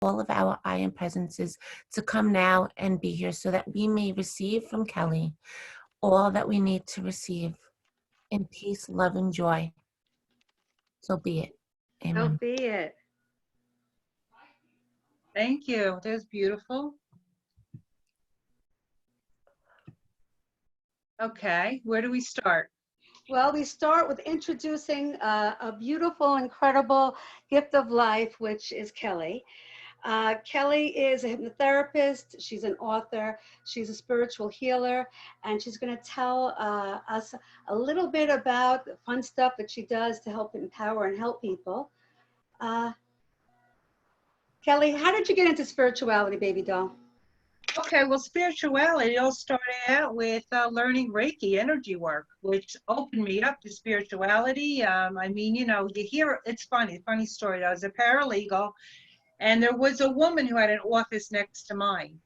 all of our iron presences to come now and be here so that we may receive from Kelly all that we need to receive in peace, love, and joy. So be it. So Amen. be it. Thank you. That was beautiful. Okay, where do we start? Well, we start with introducing a beautiful, incredible gift of life, which is Kelly. Kelly is a hypnotherapist. She's an author. She's a spiritual healer. And she's going to tell us a little bit about the fun stuff that she does to help empower and help people. Kelly, how did you get into spirituality, baby doll? Okay, well, spirituality all started out with learning Reiki energy work, which opened me up to spirituality. I mean, you know, you hear, it's funny story. I was a paralegal, and there was a woman who had an office next to mine.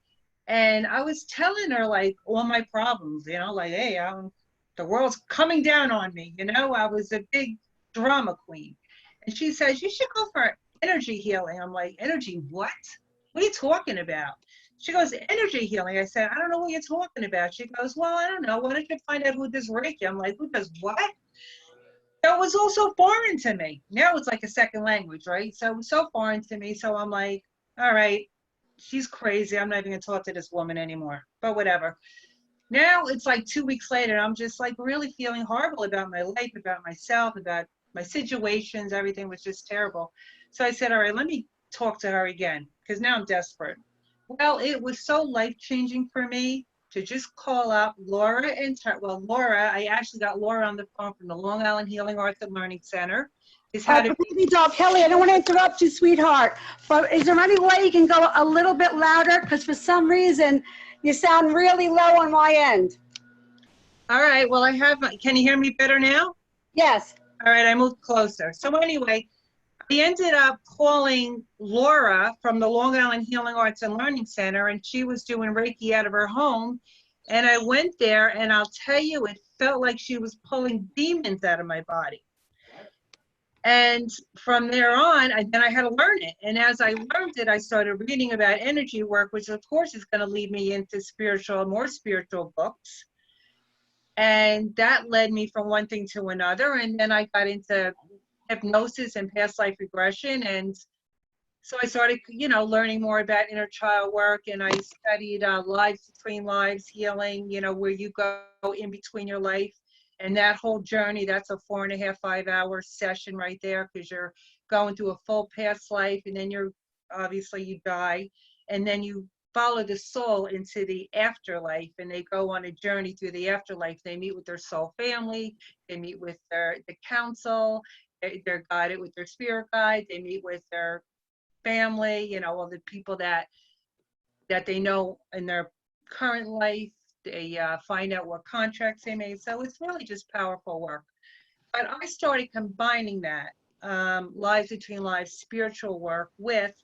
And I was telling her, like, all my problems, you know, like, hey, the world's coming down on me, you know? I was a big drama queen. And she says, you should go for energy healing. I'm like, energy what? What are you talking about? She goes, energy healing. I said, I don't know what you're talking about. She goes, well, I don't know. Why don't you find out who does Reiki? I'm like, who does what? That was also foreign to me. Now it's like a second language, right? So it was so foreign to me. So I'm like, all right, she's crazy. I'm not even going to talk to this woman anymore, but whatever. Now it's like 2 weeks later, I'm just like really feeling horrible about my life, about myself, about my situations. Everything was just terrible. So I said, all right, let me talk to her again, because now I'm desperate. Well, it was so life-changing for me to just call up Laura and Laura, I actually got Laura on the phone from the Long Island Healing Arts and Learning Center. Baby doll, Kelly, I don't want to interrupt you, sweetheart, but is there any way you can go a little bit louder? Because for some reason, you sound really low on my end. All right, well, can you hear me better now? Yes. All right, I moved closer. So anyway, I ended up calling Laura from the Long Island Healing Arts and Learning Center, and she was doing Reiki out of her home. And I went there, and I'll tell you, it felt like she was pulling demons out of my body. And from there on, then I had to learn it. And as I learned it, I started reading about energy work, which of course is going to lead me into more spiritual books. And that led me from one thing to another. And then I got into hypnosis and past life regression. And so I started, you know, learning more about inner child work. And I studied lives between lives healing, you know, where you go in between your life. And that whole journey, that's a 4.5, 5-hour session right there, because you're going through a full past life, and then you die, and then you follow the soul into the afterlife, and they go on a journey through the afterlife. They meet with their soul family, they meet with the council, they're guided with their spirit guide, they meet with their family, you know, all the people that they know in their current life. They find out what contracts they made. So it's really just powerful work. But I started combining that lives between lives spiritual work with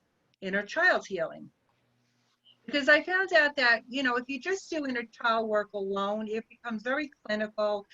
inner child healing. Because I found out that, you know, if you just do inner child work alone, it becomes very clinical.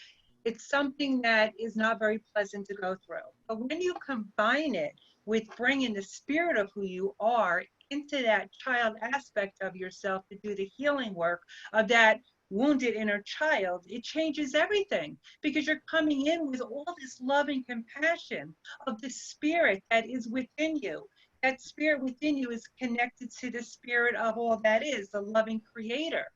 It's something that is not very pleasant to go through. But when you combine it with bringing the spirit of who you are into that child aspect of yourself to do the healing work of that wounded inner child, it changes everything, because you're coming in with all this love and compassion of the spirit that is within you. That spirit within you is connected to the spirit of all that is, the loving creator.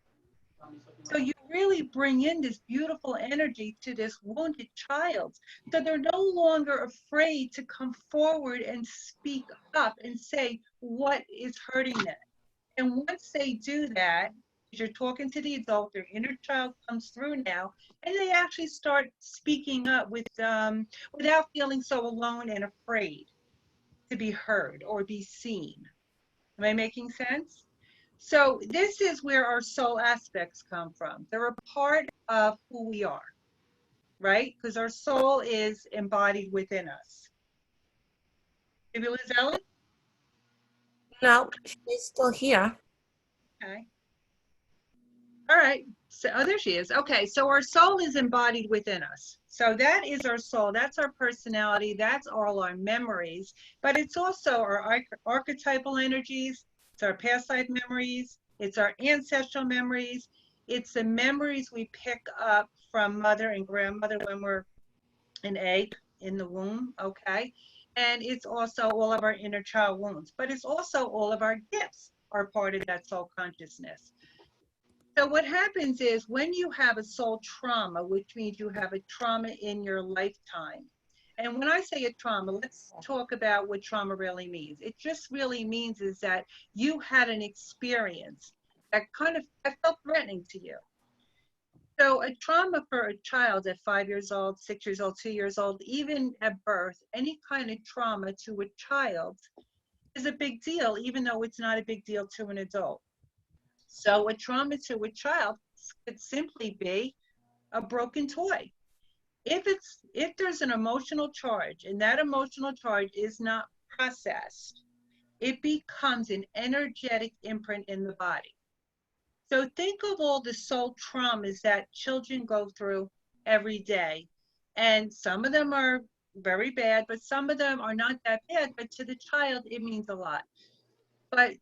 So you really bring in this beautiful energy to this wounded child. So they're no longer afraid to come forward and speak up and say what is hurting them. And once they do that, you're talking to the adult, their inner child comes through now, and they actually start speaking up without feeling so alone and afraid to be heard or be seen. Am I making sense? So this is where our soul aspects come from. They're a part of who we are, right? Because our soul is embodied within us. Did we lose Ellen? No, she's still here. Okay. All right. So, oh, there she is. Okay. So our soul is embodied within us. So that is our soul. That's our personality. That's all our memories. But it's also our archetypal energies. It's our past life memories. It's our ancestral memories. It's the memories we pick up from mother and grandmother when we're an egg in the womb. Okay. And it's also all of our inner child wounds. But it's also all of our gifts are part of that soul consciousness. So what happens is when you have a soul trauma, which means you have a trauma in your lifetime. And when I say a trauma, let's talk about what trauma really means. It just really means is that you had an experience that that felt threatening to you. So a trauma for a child at 5 years old, 6 years old, 2 years old, even at birth, any kind of trauma to a child is a big deal, even though it's not a big deal to an adult. So a trauma to a child could simply be a broken toy. If there's an emotional charge and that emotional charge is not processed, it becomes an energetic imprint in the body. So think of all the soul traumas that children go through every day. And some of them are very bad, but some of them are not that bad, but to the child, it means a lot. But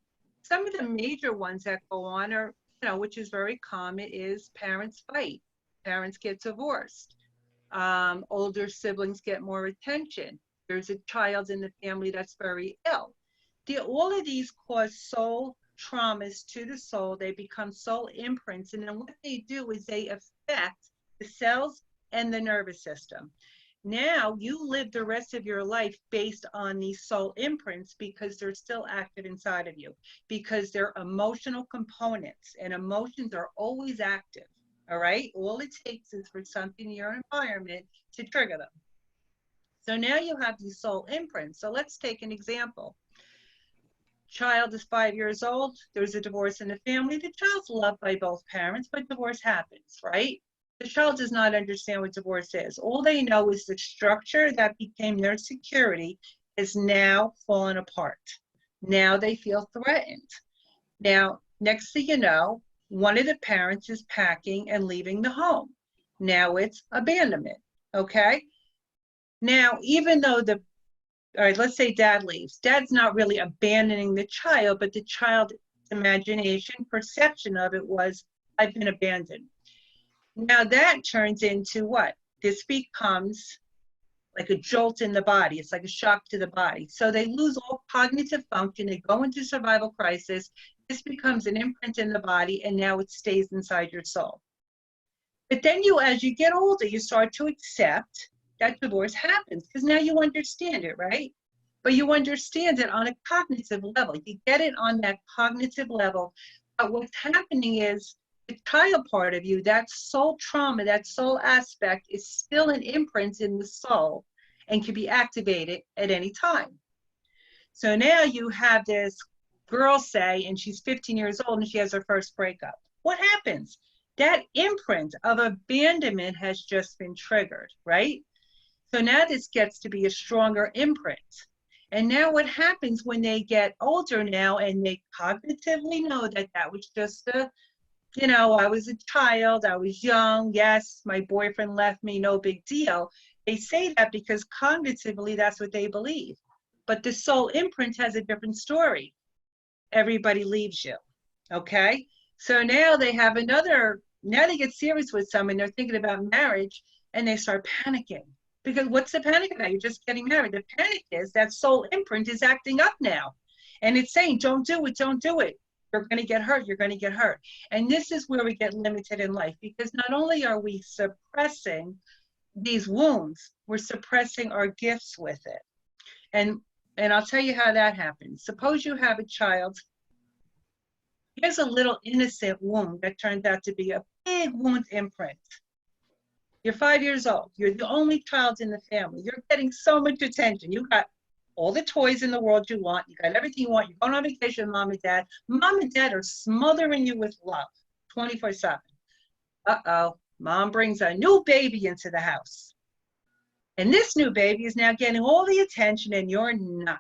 some of the major ones that go on are, which is very common, is parents fight, parents get divorced, older siblings get more attention, there's a child in the family that's very ill. All of these cause soul traumas to the soul. They become soul imprints, and then what they do is they affect the cells and the nervous system. Now you live the rest of your life based on these soul imprints because they're still active inside of you, because they're emotional components, and emotions are always active. All right. All it takes is for something in your environment to trigger them. So now you have these soul imprints. So let's take an example. Child is 5 years old. There's a divorce in the family. The child's loved by both parents, but divorce happens, right? The child does not understand what divorce is. All they know is the structure that became their security is now fallen apart. Now they feel threatened. Now, next thing you know, one of the parents is packing and leaving the home. Now it's abandonment, okay? Now, even though all right, let's say dad leaves. Dad's not really abandoning the child, but the child's imagination, perception of it was, I've been abandoned. Now that turns into what? This becomes like a jolt in the body. It's like a shock to the body. So they lose all cognitive function. They go into survival crisis. This becomes an imprint in the body, and now it stays inside your soul. But then as you get older, you start to accept that divorce happens because now you understand it, right? But you understand it on a cognitive level. You get it on that cognitive level. But what's happening is the child part of you, that soul trauma, that soul aspect is still an imprint in the soul and can be activated at any time. So now you have this girl, say, and she's 15 years old and she has her first breakup. What happens? That imprint of abandonment has just been triggered, right? So now this gets to be a stronger imprint. And now what happens when they get older now and they cognitively know that that was just I was a child, I was young, yes, my boyfriend left me, no big deal. They say that because cognitively that's what they believe. But the soul imprint has a different story. Everybody leaves you, okay? So now they have now they get serious with someone, they're thinking about marriage, and they start panicking. Because what's the panic about? You're just getting married. The panic is that soul imprint is acting up now. And it's saying, don't do it, don't do it. You're going to get hurt, you're going to get hurt. And this is where we get limited in life, because not only are we suppressing these wounds, we're suppressing our gifts with it. And I'll tell you how that happens. Suppose you have a child, here's a little innocent wound that turns out to be a big wound imprint. You're 5 years old. You're the only child in the family. You're getting so much attention. You got all the toys in the world you want. You got everything you want. You're going on vacation with mom and dad. Mom and dad are smothering you with love 24/7. Uh-oh. Mom brings a new baby into the house. And this new baby is now getting all the attention and you're not.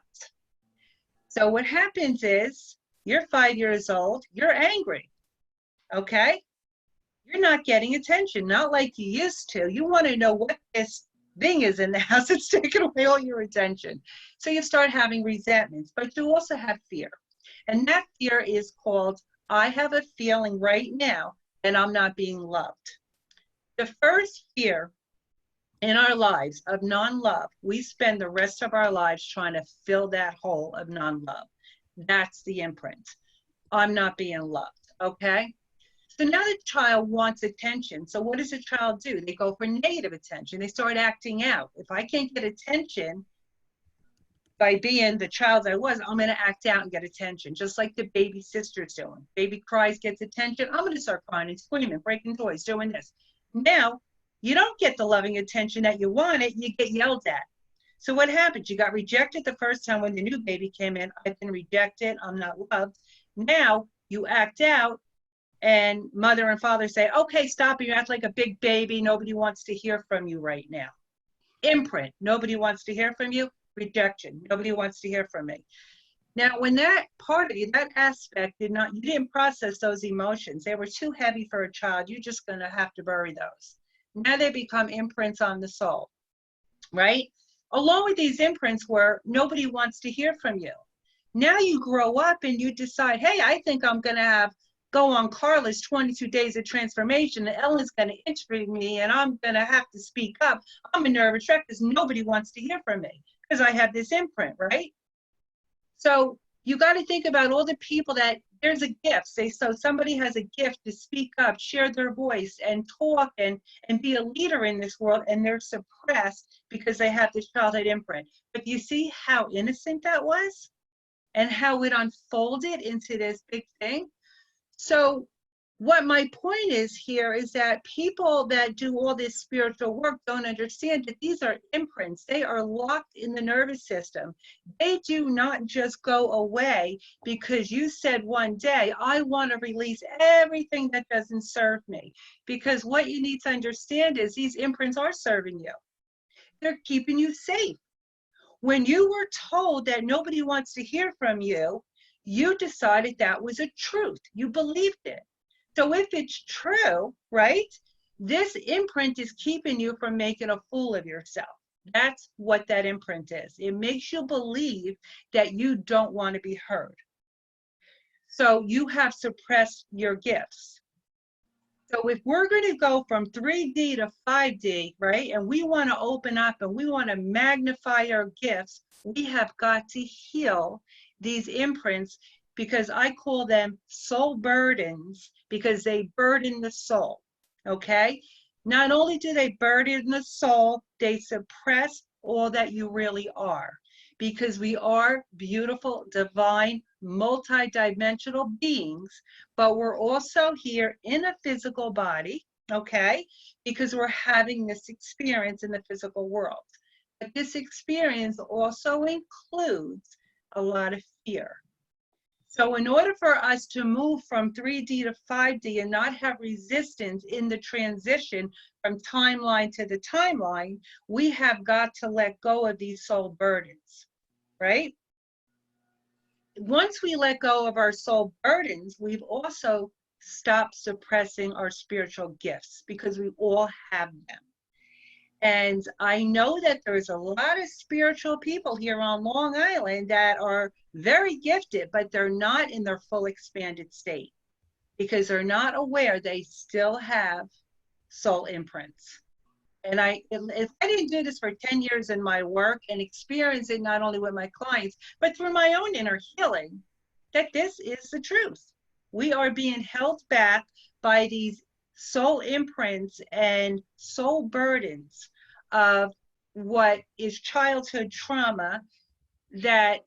So what happens is you're 5 years old. You're angry. Okay? You're not getting attention, not like you used to. You want to know what this thing is in the house. It's taking away all your attention. So you start having resentments, but you also have fear. And that fear is called, I have a feeling right now that I'm not being loved. The first fear in our lives of non-love, we spend the rest of our lives trying to fill that hole of non-love. That's the imprint. I'm not being loved, okay? So now the child wants attention. So what does a child do? They go for negative attention. They start acting out. If I can't get attention by being the child I was, I'm going to act out and get attention, just like the baby sister's doing. Baby cries, gets attention. I'm going to start crying and screaming, breaking toys, doing this. Now, you don't get the loving attention that you wanted. You get yelled at. So what happens? You got rejected the first time when the new baby came in. I've been rejected. I'm not loved. Now you act out. And mother and father say, okay, stop, you act like a big baby. Nobody wants to hear from you right now. Imprint, nobody wants to hear from you. Rejection, nobody wants to hear from me. Now, when that part of you, that aspect you didn't process those emotions. They were too heavy for a child. You're just going to have to bury those. Now they become imprints on the soul, right? Along with these imprints were, nobody wants to hear from you. Now you grow up and you decide, hey, I think I'm going to go on Carla's 22 days of transformation, and Ellen's going to interview me, and I'm going to have to speak up. I'm a nervous wreck because nobody wants to hear from me because I have this imprint, right? So you got to think about all the people that there's a gift. So somebody has a gift to speak up, share their voice, and talk and be a leader in this world, and they're suppressed because they have this childhood imprint. But you see how innocent that was and how it unfolded into this big thing? So what my point is here is that people that do all this spiritual work don't understand that these are imprints. They are locked in the nervous system. They do not just go away because you said one day, I want to release everything that doesn't serve me. Because what you need to understand is these imprints are serving you. They're keeping you safe. When you were told that nobody wants to hear from you, you decided that was a truth. You believed it. So if it's true, right, this imprint is keeping you from making a fool of yourself. That's what that imprint is. It makes you believe that you don't want to be heard. So you have suppressed your gifts. So if we're going to go from 3D to 5D, right, and we want to open up and we want to magnify our gifts, we have got to heal these imprints, because I call them soul burdens, because they burden the soul, okay? Not only do they burden the soul, they suppress all that you really are, because we are beautiful, divine, multi-dimensional beings, but we're also here in a physical body, okay? Because we're having this experience in the physical world. But this experience also includes a lot of fear. So in order for us to move from 3D to 5D and not have resistance in the transition from timeline to the timeline, we have got to let go of these soul burdens, right? Once we let go of our soul burdens, we've also stopped suppressing our spiritual gifts, because we all have them. And I know that there's a lot of spiritual people here on Long Island that are very gifted, but they're not in their full expanded state because they're not aware they still have soul imprints. And if I didn't do this for 10 years in my work and experience it not only with my clients, but through my own inner healing, that this is the truth. We are being held back by these soul imprints and soul burdens of what is childhood trauma that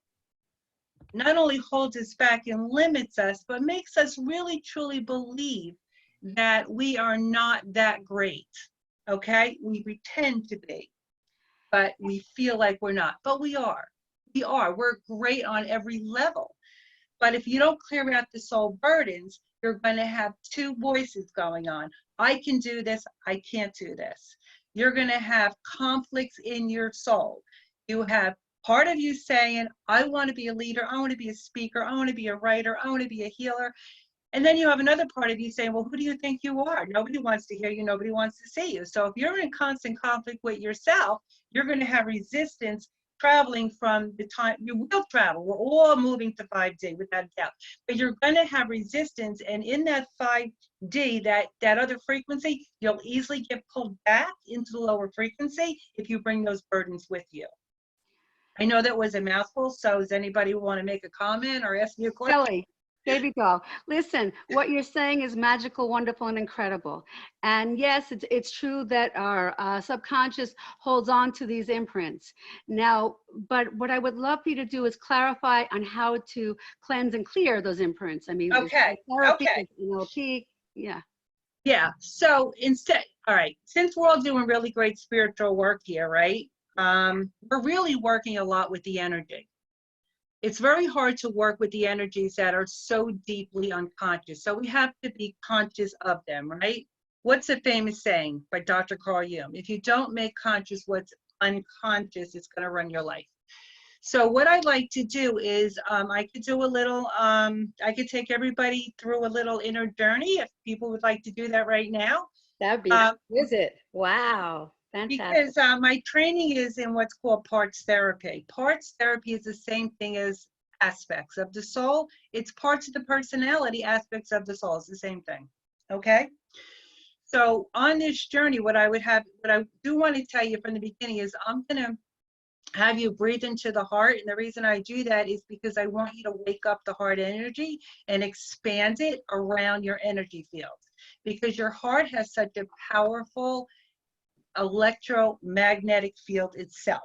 not only holds us back and limits us, but makes us really truly believe that we are not that great, okay? We pretend to be, but we feel like we're not, but we are. We are. We're great on every level. But if you don't clear out the soul burdens, you're going to have two voices going on. I can do this. I can't do this. You're going to have conflicts in your soul. You have part of you saying, I want to be a leader. I want to be a speaker. I want to be a writer. I want to be a healer. And then you have another part of you saying, well, who do you think you are? Nobody wants to hear you. Nobody wants to see you. So if you're in constant conflict with yourself, you're going to have resistance traveling from the time you will travel. We're all moving to 5D without a doubt. But you're going to have resistance. And in that 5D, that other frequency, you'll easily get pulled back into the lower frequency if you bring those burdens with you. I know that was a mouthful. So does anybody want to make a comment or ask me a question? Kelly, baby doll, listen, what you're saying is magical, wonderful, and incredible. And yes, it's true that our subconscious holds on to these imprints. Now, but what I would love for you to do is clarify on how to cleanse and clear those imprints. I mean, Okay, therapy, okay. NLP, yeah. Yeah, so instead, all right, since we're all doing really great spiritual work here, right? We're really working a lot with the energy. It's very hard to work with the energies that are so deeply unconscious. So we have to be conscious of them, right? What's a famous saying by Dr. Carl Jung? If you don't make conscious what's unconscious, it's going to run your life. So what I'd like to do is I could do a little, I could take everybody through a little inner journey if people would like to do that right now. That'd be exquisite. Wow. Fantastic. Because my training is in what's called parts therapy. Parts therapy is the same thing as aspects of the soul. It's parts of the personality, aspects of the soul. It's the same thing. Okay? So on this journey, what I do want to tell you from the beginning is I'm going to have you breathe into the heart. And the reason I do that is because I want you to wake up the heart energy and expand it around your energy field. Because your heart has such a powerful electromagnetic field itself,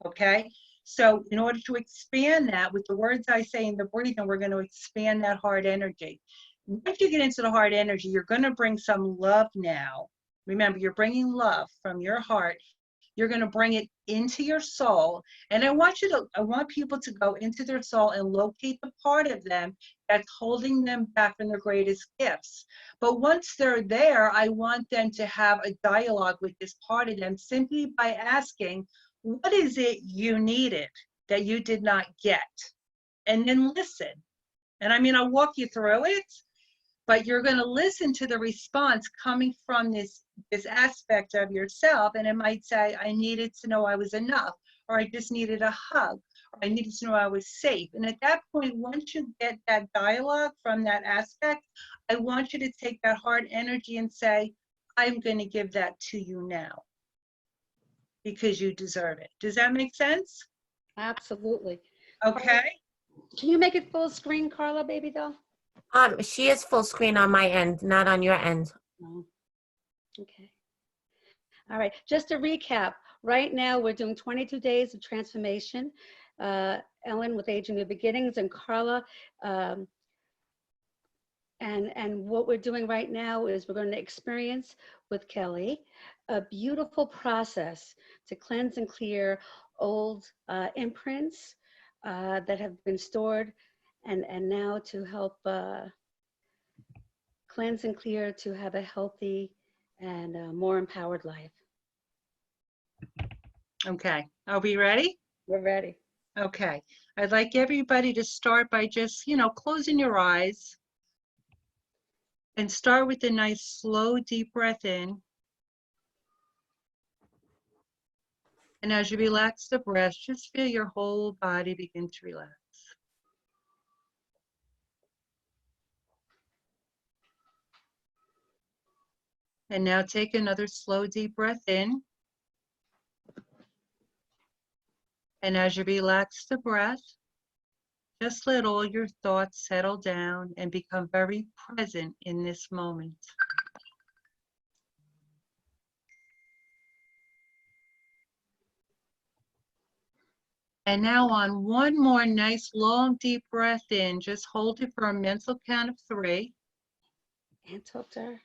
okay? So in order to expand that, with the words I say in the breathing, we're going to expand that heart energy. Once you get into the heart energy, you're going to bring some love now. Remember, you're bringing love from your heart. You're going to bring it into your soul. And I want people to go into their soul and locate the part of them that's holding them back from their greatest gifts. But once they're there, I want them to have a dialogue with this part of them simply by asking, what is it you needed that you did not get? And then listen. And I mean, I'll walk you through it, but you're going to listen to the response coming from this aspect of yourself. And it might say, I needed to know I was enough, or I just needed a hug, or I needed to know I was safe. And at that point, once you get that dialogue from that aspect, I want you to take that heart energy and say, I'm going to give that to you now because you deserve it. Does that make sense? Absolutely. Okay. Can you make it full screen, Carla, baby doll? She is full screen on my end, not on your end. No. Okay. All right. Just to recap, right now we're doing 22 days of transformation. Ellen with Aging New Beginnings and Carla. And what we're doing right now is we're going to experience with Kelly a beautiful process to cleanse and clear old imprints that have been stored, and now to help cleanse and clear to have a healthy and more empowered life. Okay. Are we ready? We're ready. Okay. I'd like everybody to start by just, closing your eyes and start with a nice, slow, deep breath in. And as you relax the breath, just feel your whole body begin to relax. And now take another slow, deep breath in. And as you relax the breath, just let all your thoughts settle down and become very present in this moment. And now on one more nice, long, deep breath in, just hold it for a mental count of 3. And filter.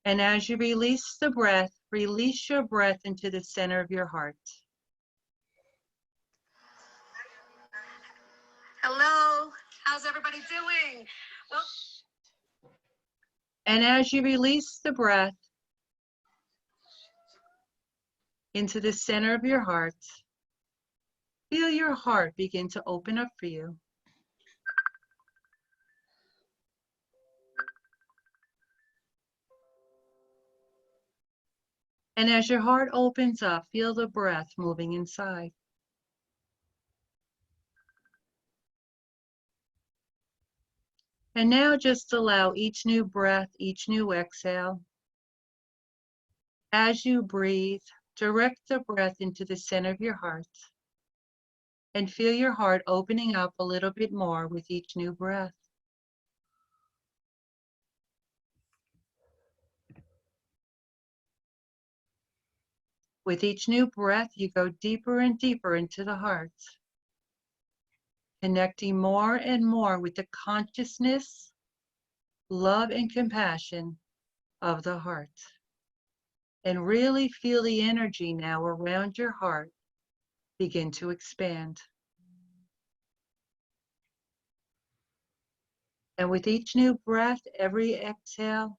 And as you release the breath, release your breath into the center of your heart. Hello, how's everybody doing? Well, And as you release the breath into the center of your heart, feel your heart begin to open up for you. And as your heart opens up, feel the breath moving inside. And now just allow each new breath, each new exhale. As you breathe, direct the breath into the center of your heart and feel your heart opening up a little bit more with each new breath. With each new breath, you go deeper and deeper into the heart, connecting more and more with the consciousness, love, and compassion of the heart. And really feel the energy now around your heart begin to expand. And with each new breath, every exhale,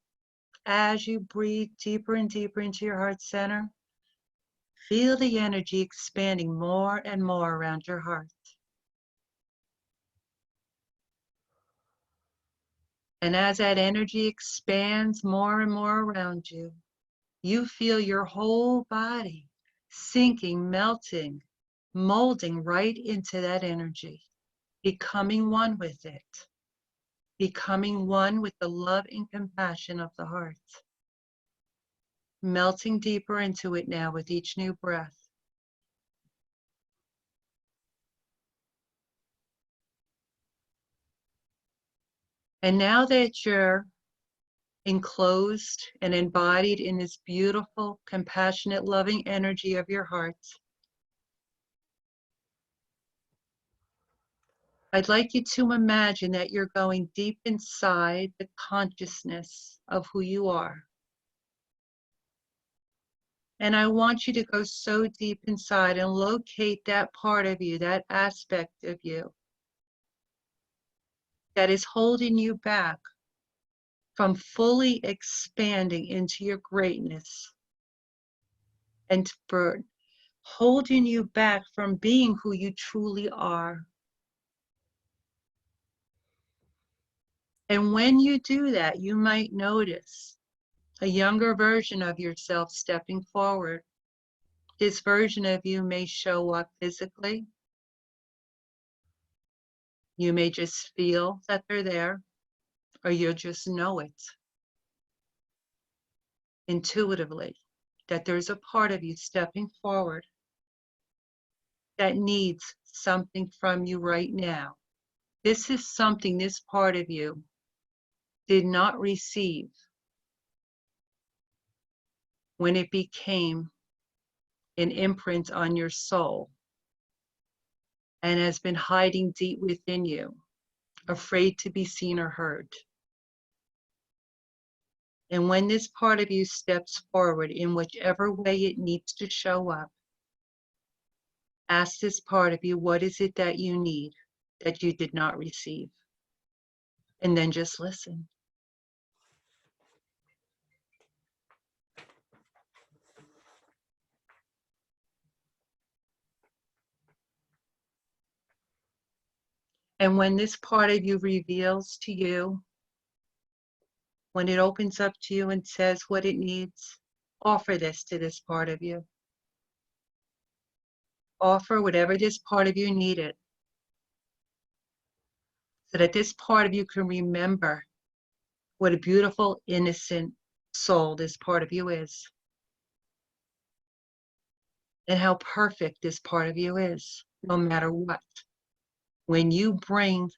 as you breathe deeper and deeper into your heart center, feel the energy expanding more and more around your heart. And as that energy expands more and more around you, you feel your whole body sinking, melting, molding right into that energy, becoming one with it, becoming one with the love and compassion of the heart. Melting deeper into it now with each new breath. And now that you're enclosed and embodied in this beautiful, compassionate, loving energy of your heart, I'd like you to imagine that you're going deep inside the consciousness of who you are. And I want you to go so deep inside and locate that part of you, that aspect of you that is holding you back from fully expanding into your greatness and for holding you back from being who you truly are. And when you do that, you might notice a younger version of yourself stepping forward. This version of you may show up physically. You may just feel that they're there, or you'll just know it intuitively, that there's a part of you stepping forward that needs something from you right now. This is something this part of you did not receive when it became an imprint on your soul and has been hiding deep within you, afraid to be seen or heard. And when this part of you steps forward in whichever way it needs to show up, ask this part of you, what is it that you need that you did not receive? And then just listen. And when this part of you reveals to you, when it opens up to you and says what it needs, offer this to this part of you. Offer whatever this part of you needed, so that this part of you can remember what a beautiful, innocent soul this part of you is, and how perfect this part of you is, no matter what. When you bring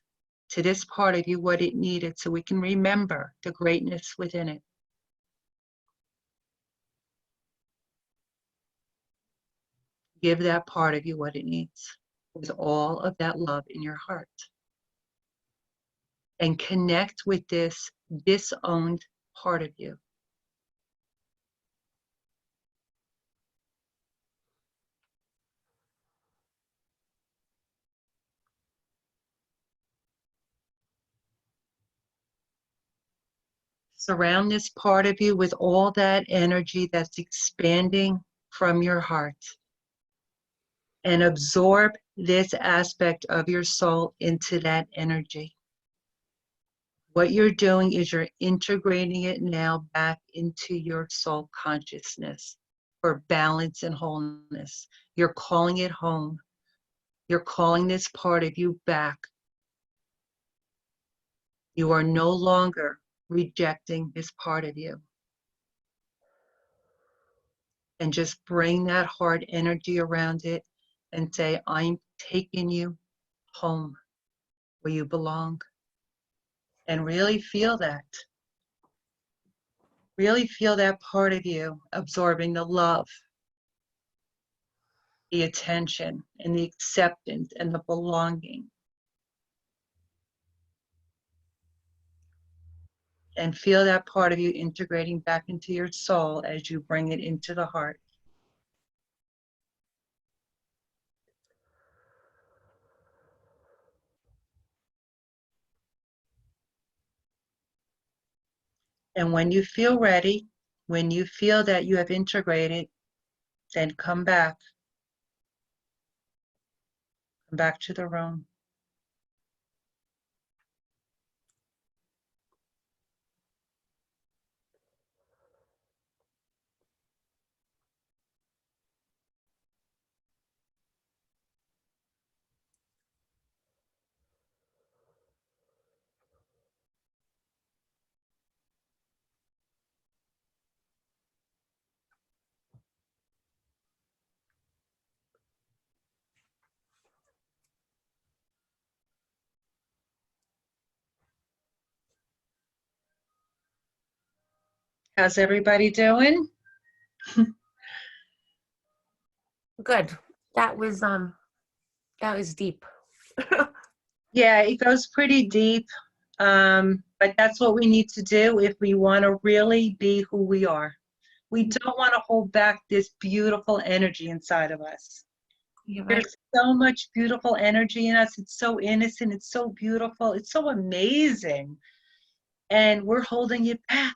to this part of you what it needed, so we can remember the greatness within it. Give that part of you what it needs, with all of that love in your heart. And connect with this disowned part of you. Surround this part of you with all that energy that's expanding from your heart. And absorb this aspect of your soul into that energy. What you're doing is you're integrating it now back into your soul consciousness. for balance and wholeness. You're calling it home. You're calling this part of you back. You are no longer rejecting this part of you. And just bring that heart energy around it and say, I'm taking you home where you belong. And really feel that. Really feel that part of you absorbing the love, the attention, and the acceptance, and the belonging. And feel that part of you integrating back into your soul as you bring it into the heart. And when you feel ready, when you feel that you have integrated, then come back. Come back to the room. How's everybody doing? Good. That was deep. Yeah, it goes pretty deep, but that's what we need to do if we want to really be who we are. We don't want to hold back this beautiful energy inside of us. You're right. There's so much beautiful energy in us. It's so innocent. It's so beautiful. It's so amazing. And we're holding it back.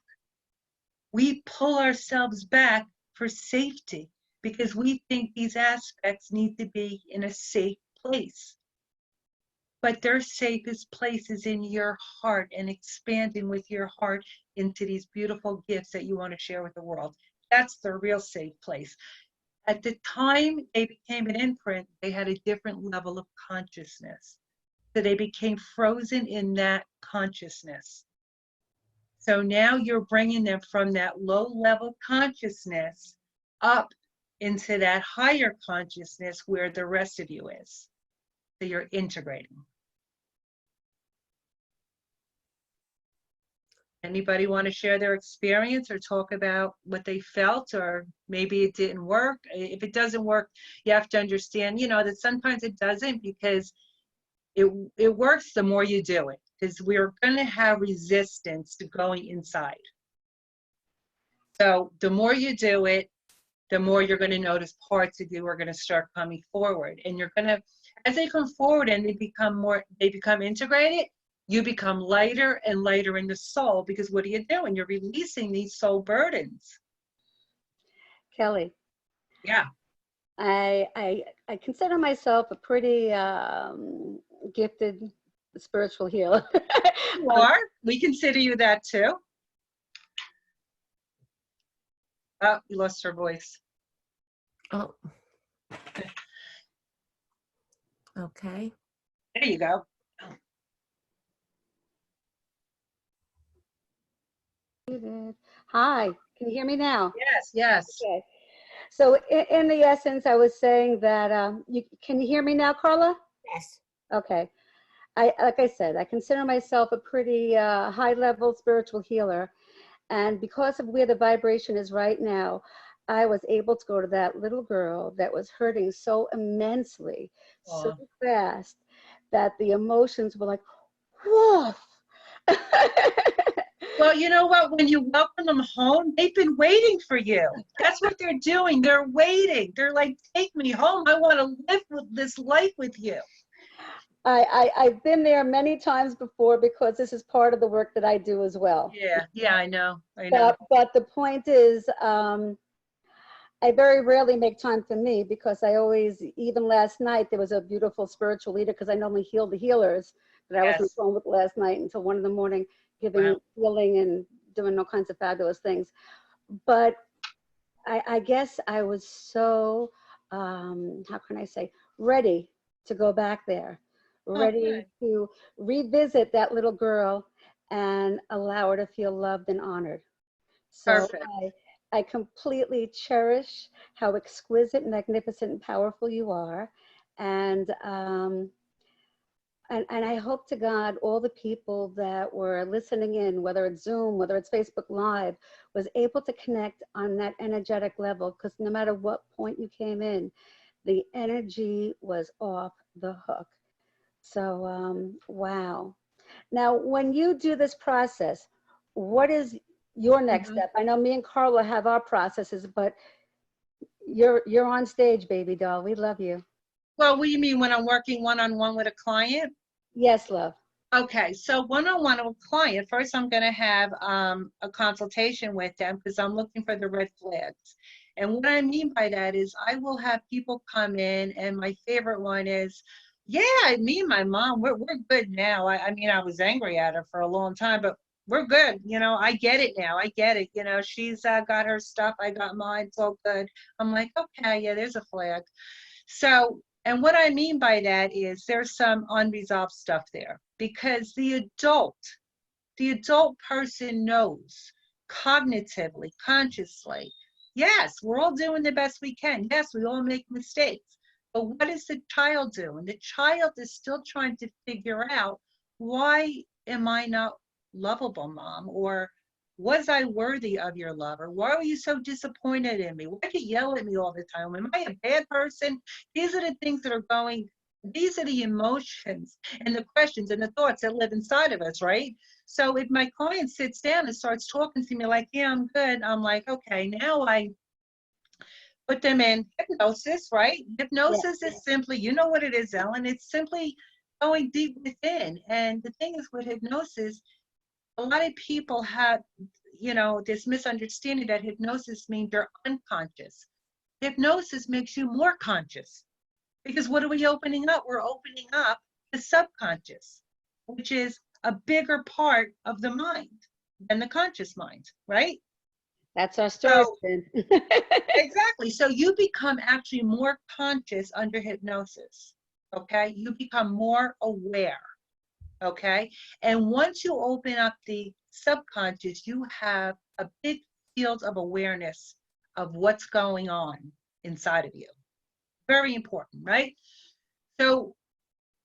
We pull ourselves back for safety because we think these aspects need to be in a safe place. But their safest place is in your heart and expanding with your heart into these beautiful gifts that you want to share with the world. That's the real safe place. At the time they became an imprint, they had a different level of consciousness. So they became frozen in that consciousness. So now you're bringing them from that low level consciousness up into that higher consciousness where the rest of you is. So you're integrating. Anybody want to share their experience or talk about what they felt, or maybe it didn't work? If it doesn't work, you have to understand, that sometimes it doesn't, because it works the more you do it, because we're going to have resistance to going inside. So the more you do it, the more you're going to notice parts of you are going to start coming forward, and you're going to, as they come forward and they become integrated, you become lighter and lighter in the soul, because what are you doing? You're releasing these soul burdens. Kelly. Yeah. I consider myself a pretty gifted spiritual healer. You are. We consider you that too. Oh, you lost her voice. Oh. Okay. There you go. Hi, can you hear me now? Yes, yes. Okay. So in the essence, I was saying that, can you hear me now, Carla? Yes. Okay. Like I said, I consider myself a pretty high-level spiritual healer. And because of where the vibration is right now, I was able to go to that little girl that was hurting so immensely, so fast, that the emotions were like, woof. Well, you know what? When you welcome them home, they've been waiting for you. That's what they're doing. They're waiting. They're like, take me home. I want to live with this life with you. I've been there many times before, because this is part of the work that I do as well. Yeah, I know. But the point is, I very rarely make time for me, because I always, even last night, there was a beautiful spiritual leader, because I normally heal the healers, that I was on the phone with last night until 1 a.m, giving healing and doing all kinds of fabulous things. But I guess I was so, how can I say, ready to go back there, Oh, ready good. to revisit that little girl and allow her to feel loved and honored. So Perfect. I completely cherish how exquisite, magnificent, and powerful you are. And, and I hope to God all the people that were listening in, whether it's Zoom, whether it's Facebook Live, was able to connect on that energetic level, because no matter what point you came in, the energy was off the hook. So, wow. Now, when you do this process, what is your next Mhm. step? I know me and Carla have our processes, but you're on stage, baby doll. We love you. Well, what do you mean when I'm working one-on-one with a client? Yes, love. Okay, so one-on-one with a client, first I'm going to have a consultation with them because I'm looking for the red flags. And what I mean by that is I will have people come in, and my favorite one is, yeah, me and my mom, we're good now. I mean, I was angry at her for a long time, but we're good. You know, I get it now. I get it. You know, she's got her stuff. I got mine. It's all good. I'm like, okay, yeah, there's a flag. So, and what I mean by that is there's some unresolved stuff there because the adult person knows cognitively, consciously, yes, we're all doing the best we can. Yes, we all make mistakes. But what is the child doing? The child is still trying to figure out, why am I not lovable, mom? Or was I worthy of your love? Or why were you so disappointed in me? Why do you yell at me all the time? Am I a bad person? These are the things that are going, these are the emotions and the questions and the thoughts that live inside of us, right? So if my client sits down and starts talking to me like, yeah, I'm good, I'm like, okay, now I put them in hypnosis, right? Yeah. Hypnosis is simply, you know what it is, Ellen, it's simply going deep within. And the thing is with hypnosis, a lot of people have, you know, this misunderstanding that hypnosis means you're unconscious. Hypnosis makes you more conscious because what are we opening up? We're opening up the subconscious, which is a bigger part of the mind than the conscious mind, right? That's our story, So, Spin. exactly. So you become actually more conscious under hypnosis, okay? You become more aware, okay? And once you open up the subconscious, you have a big field of awareness of what's going on inside of you. Very important, right? So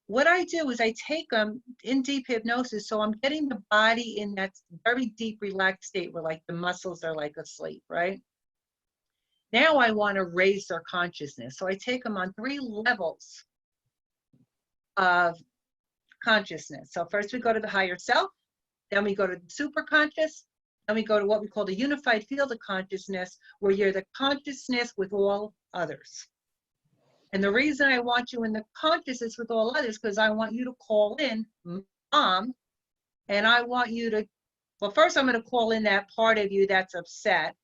what I do is I take them in deep hypnosis. So I'm getting the body in that very deep, relaxed state where like the muscles are like asleep, right? Now I want to raise their consciousness. So I take them on 3 levels of consciousness. So first we go to the higher self, then we go to the super conscious, then we go to what we call the unified field of consciousness, where you're the consciousness with all others. And the reason I want you in the consciousness with all others, because I want you to call in mom, and I want you to, well, first I'm going to call in that part of you that's upset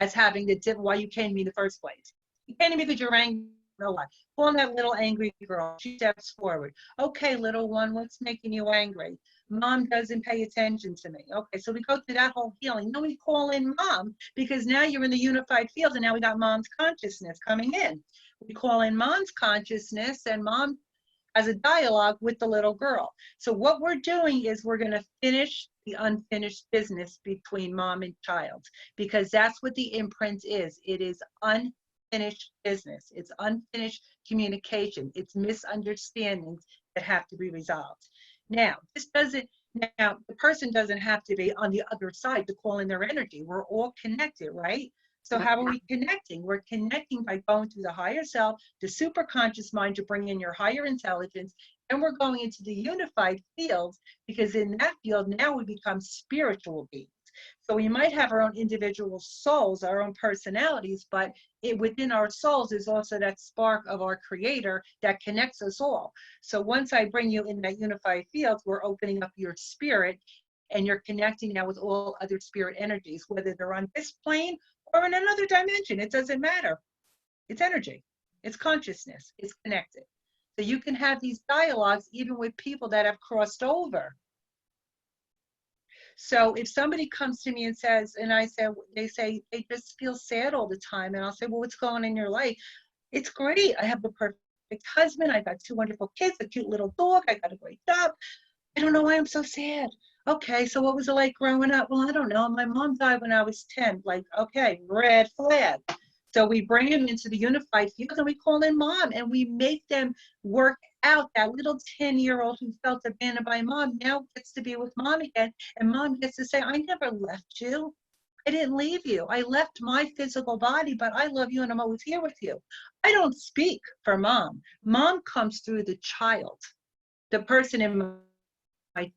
as having the why you came to me in the first place. You came to me because you're angry. No why. Call in that little angry girl. She steps forward. Okay, little one, what's making you angry? Mom doesn't pay attention to me. Okay, so we go through that whole healing. Then we call in mom because now you're in the unified field and now we got mom's consciousness coming in. We call in mom's consciousness and mom as a dialogue with the little girl. So what we're doing is we're going to finish the unfinished business between mom and child, because that's what the imprint is. It is unfinished business. It's unfinished communication. It's misunderstandings that have to be resolved. Now, the person doesn't have to be on the other side to call in their energy. We're all connected, right? So how are we connecting? We're connecting by going through the higher self, the super conscious mind to bring in your higher intelligence, and we're going into the unified field because in that field now we become spiritual beings. So we might have our own individual souls, our own personalities, but within our souls is also that spark of our creator that connects us all. So once I bring you in that unified field, we're opening up your spirit and you're connecting now with all other spirit energies, whether they're on this plane or in another dimension. It doesn't matter. It's energy. It's consciousness. It's connected. So you can have these dialogues even with people that have crossed over. So if somebody comes to me and says, and I say, they say they just feel sad all the time, and I'll say, well, what's going on in your life? It's great. I have the perfect husband. I got two wonderful kids, a cute little dog. I got a great job. I don't know why I'm so sad. Okay, so what was it like growing up? Well, I don't know. My mom died when I was 10. Like, okay, red flag. So we bring them into the unified field and we call in mom and we make them work out. That little 10-year-old who felt abandoned by mom now gets to be with mom again. And mom gets to say, I never left you. I didn't leave you. I left my physical body, but I love you and I'm always here with you. I don't speak for mom. Mom comes through the child, the person in my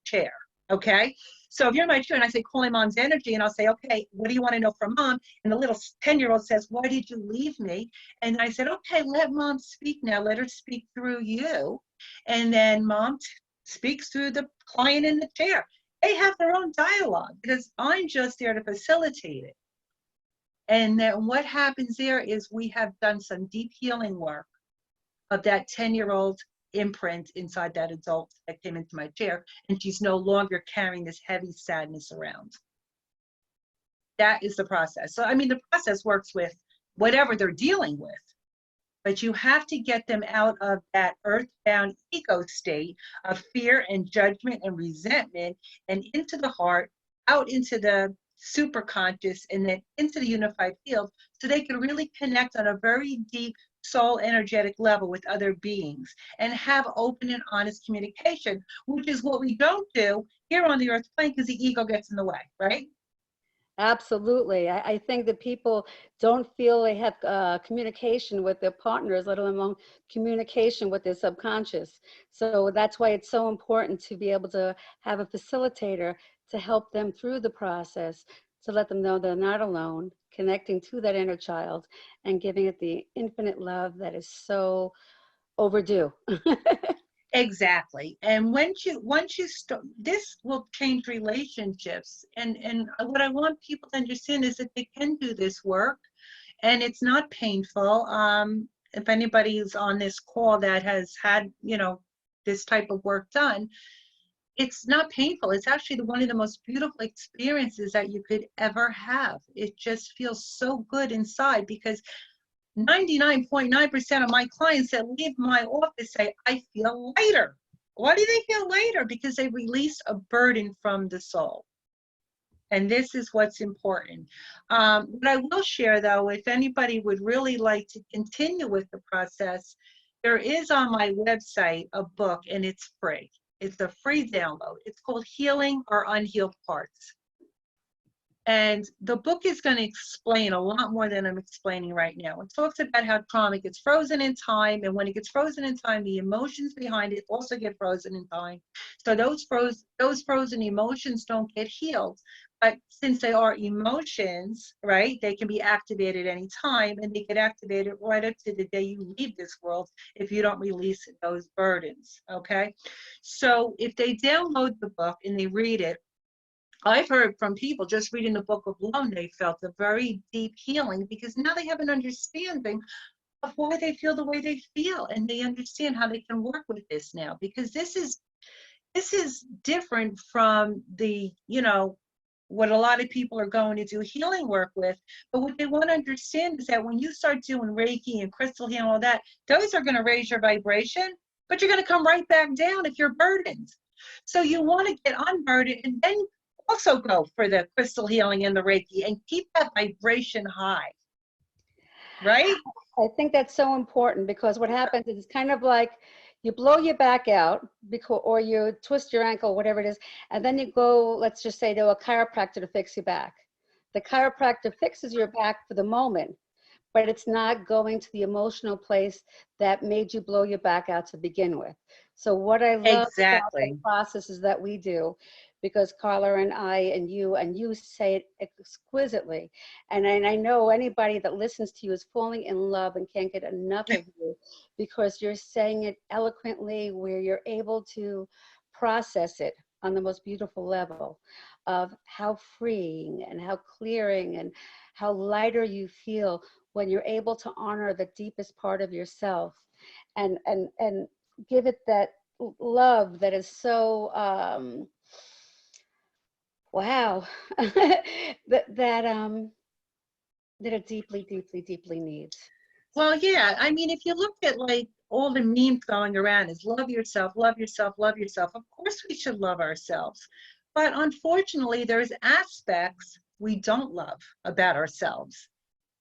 chair. Okay. So if you're in my chair and I say, call in mom's energy, and I'll say, okay, what do you want to know from mom? And the little 10-year-old says, why did you leave me? And I said, okay, let mom speak now. Let her speak through you. And then mom speaks through the client in the chair. They have their own dialogue because I'm just there to facilitate it. And then what happens there is we have done some deep healing work of that 10-year-old imprint inside that adult that came into my chair, and she's no longer carrying this heavy sadness around. That is the process. So, I mean, the process works with whatever they're dealing with, but you have to get them out of that earthbound ego state of fear and judgment and resentment and into the heart, out into the superconscious, and then into the unified field so they can really connect on a very deep soul energetic level with other beings and have open and honest communication, which is what we don't do here on the earth plane because the ego gets in the way, right? Absolutely. I think that people don't feel they have communication with their partners, let alone communication with their subconscious. So that's why it's so important to be able to have a facilitator to help them through the process, to let them know they're not alone, connecting to that inner child and giving it the infinite love that is so overdue. Exactly. And once you start, this will change relationships. And what I want people to understand is that they can do this work and it's not painful. If anybody is on this call that has had, this type of work done, it's not painful. It's actually one of the most beautiful experiences that you could ever have. It just feels so good inside because 99.9% of my clients that leave my office say, I feel lighter. Why do they feel lighter? Because they release a burden from the soul. And this is what's important. What I will share, though, if anybody would really like to continue with the process, there is on my website a book, and it's free. It's a free download. It's called Healing Our Unhealed Parts. And the book is going to explain a lot more than I'm explaining right now. It talks about how trauma gets frozen in time, and when it gets frozen in time, the emotions behind it also get frozen in time. So those frozen emotions don't get healed. But since they are emotions, right, they can be activated any time, and they get activated right up to the day you leave this world if you don't release those burdens, okay? So if they download the book and they read it, I've heard from people just reading the book alone, they felt a very deep healing because now they have an understanding of why they feel the way they feel, and they understand how they can work with this now because this is different from the, what a lot of people are going to do healing work with. But what they want to understand is that when you start doing Reiki and crystal healing and all that, those are going to raise your vibration, but you're going to come right back down if you're burdened. So you want to get unburdened and then also go for the crystal healing and the Reiki and keep that vibration high, right? I think that's so important because what happens is it's kind of like you blow your back out because, or you twist your ankle, whatever it is, and then you go, let's just say, to a chiropractor to fix your back. The chiropractor fixes your back for the moment, but it's not going to the emotional place that made you blow your back out to begin with. So what I love about the Exactly. processes that we do, because Carla and I and you say it exquisitely. And I know anybody that listens to you is falling in love and can't get enough of you because you're saying it eloquently where you're able to process it on the most beautiful level of how freeing and how clearing and how lighter you feel when you're able to honor the deepest part of yourself and give it that love that is so Wow. That are deeply, deeply, deeply needs. Well, yeah. I mean, if you look at like all the memes going around is love yourself, love yourself, love yourself. Of course we should love ourselves. But unfortunately, there's aspects we don't love about ourselves.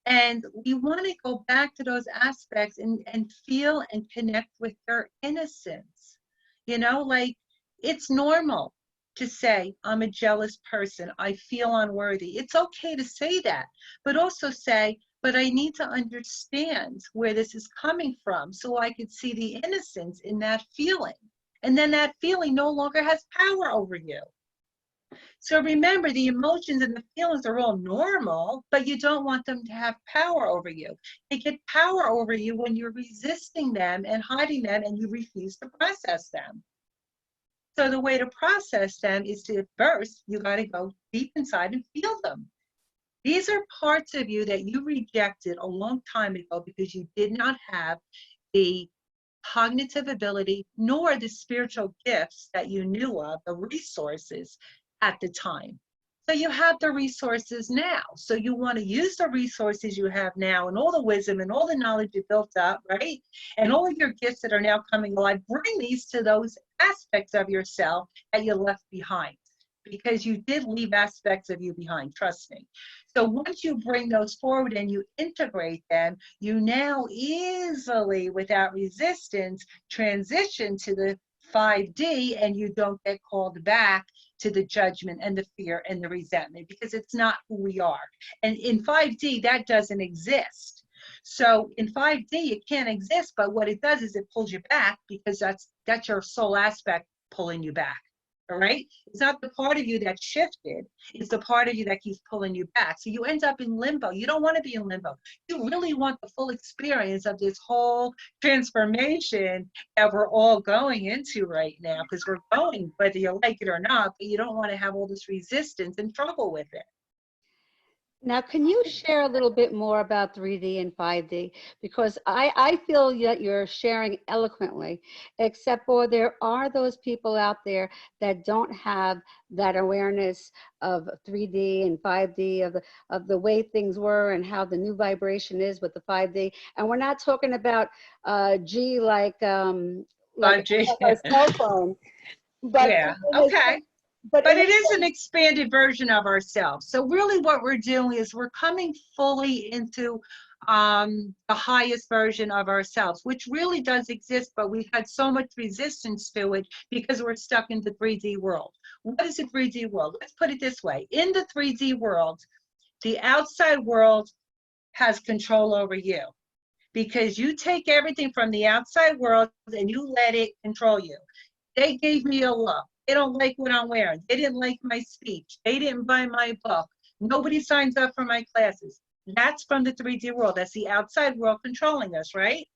And we want to go back to those aspects and feel and connect with their innocence. You know, like it's normal to say, I'm a jealous person. I feel unworthy. It's okay to say that, but also say, but I need to understand where this is coming from so I could see the innocence in that feeling. And then that feeling no longer has power over you. So remember, the emotions and the feelings are all normal, but you don't want them to have power over you. They get power over you when you're resisting them and hiding them and you refuse to process them. So the way to process them is to first, you got to go deep inside and feel them. These are parts of you that you rejected a long time ago because you did not have the cognitive ability nor the spiritual gifts that you knew of, the resources at the time. So you have the resources now. So you want to use the resources you have now and all the wisdom and all the knowledge you built up, right? And all of your gifts that are now coming alive, bring these to those aspects of yourself that you left behind. Because you did leave aspects of you behind, trust me. So once you bring those forward and you integrate them, you now easily, without resistance, transition to the 5D and you don't get called back to the judgment and the fear and the resentment because it's not who we are. And in 5D, that doesn't exist. So in 5D, it can't exist, but what it does is it pulls you back because that's your soul aspect pulling you back. All right. It's not the part of you that shifted. It's the part of you that keeps pulling you back. So you end up in limbo. You don't want to be in limbo. You really want the full experience of this whole transformation that we're all going into right now, because we're going whether you like it or not, but you don't want to have all this resistance and trouble with it. Now, can you share a little bit more about 3D and 5D? Because I feel that you're sharing eloquently, except for there are those people out there that don't have that awareness of 3D and 5D, of the way things were and how the new vibration is with the 5D. And we're not talking about G like 5G. a cell phone. But Yeah. Okay. But it is an expanded version of ourselves. So really what we're doing is we're coming fully into the highest version of ourselves, which really does exist, but we've had so much resistance to it because we're stuck in the 3D world. What is the 3D world? Let's put it this way. In the 3D world, the outside world has control over you because you take everything from the outside world and you let it control you. They gave me a look. They don't like what I'm wearing. They didn't like my speech. They didn't buy my book. Nobody signs up for my classes. That's from the 3D world. That's the outside world controlling us, right?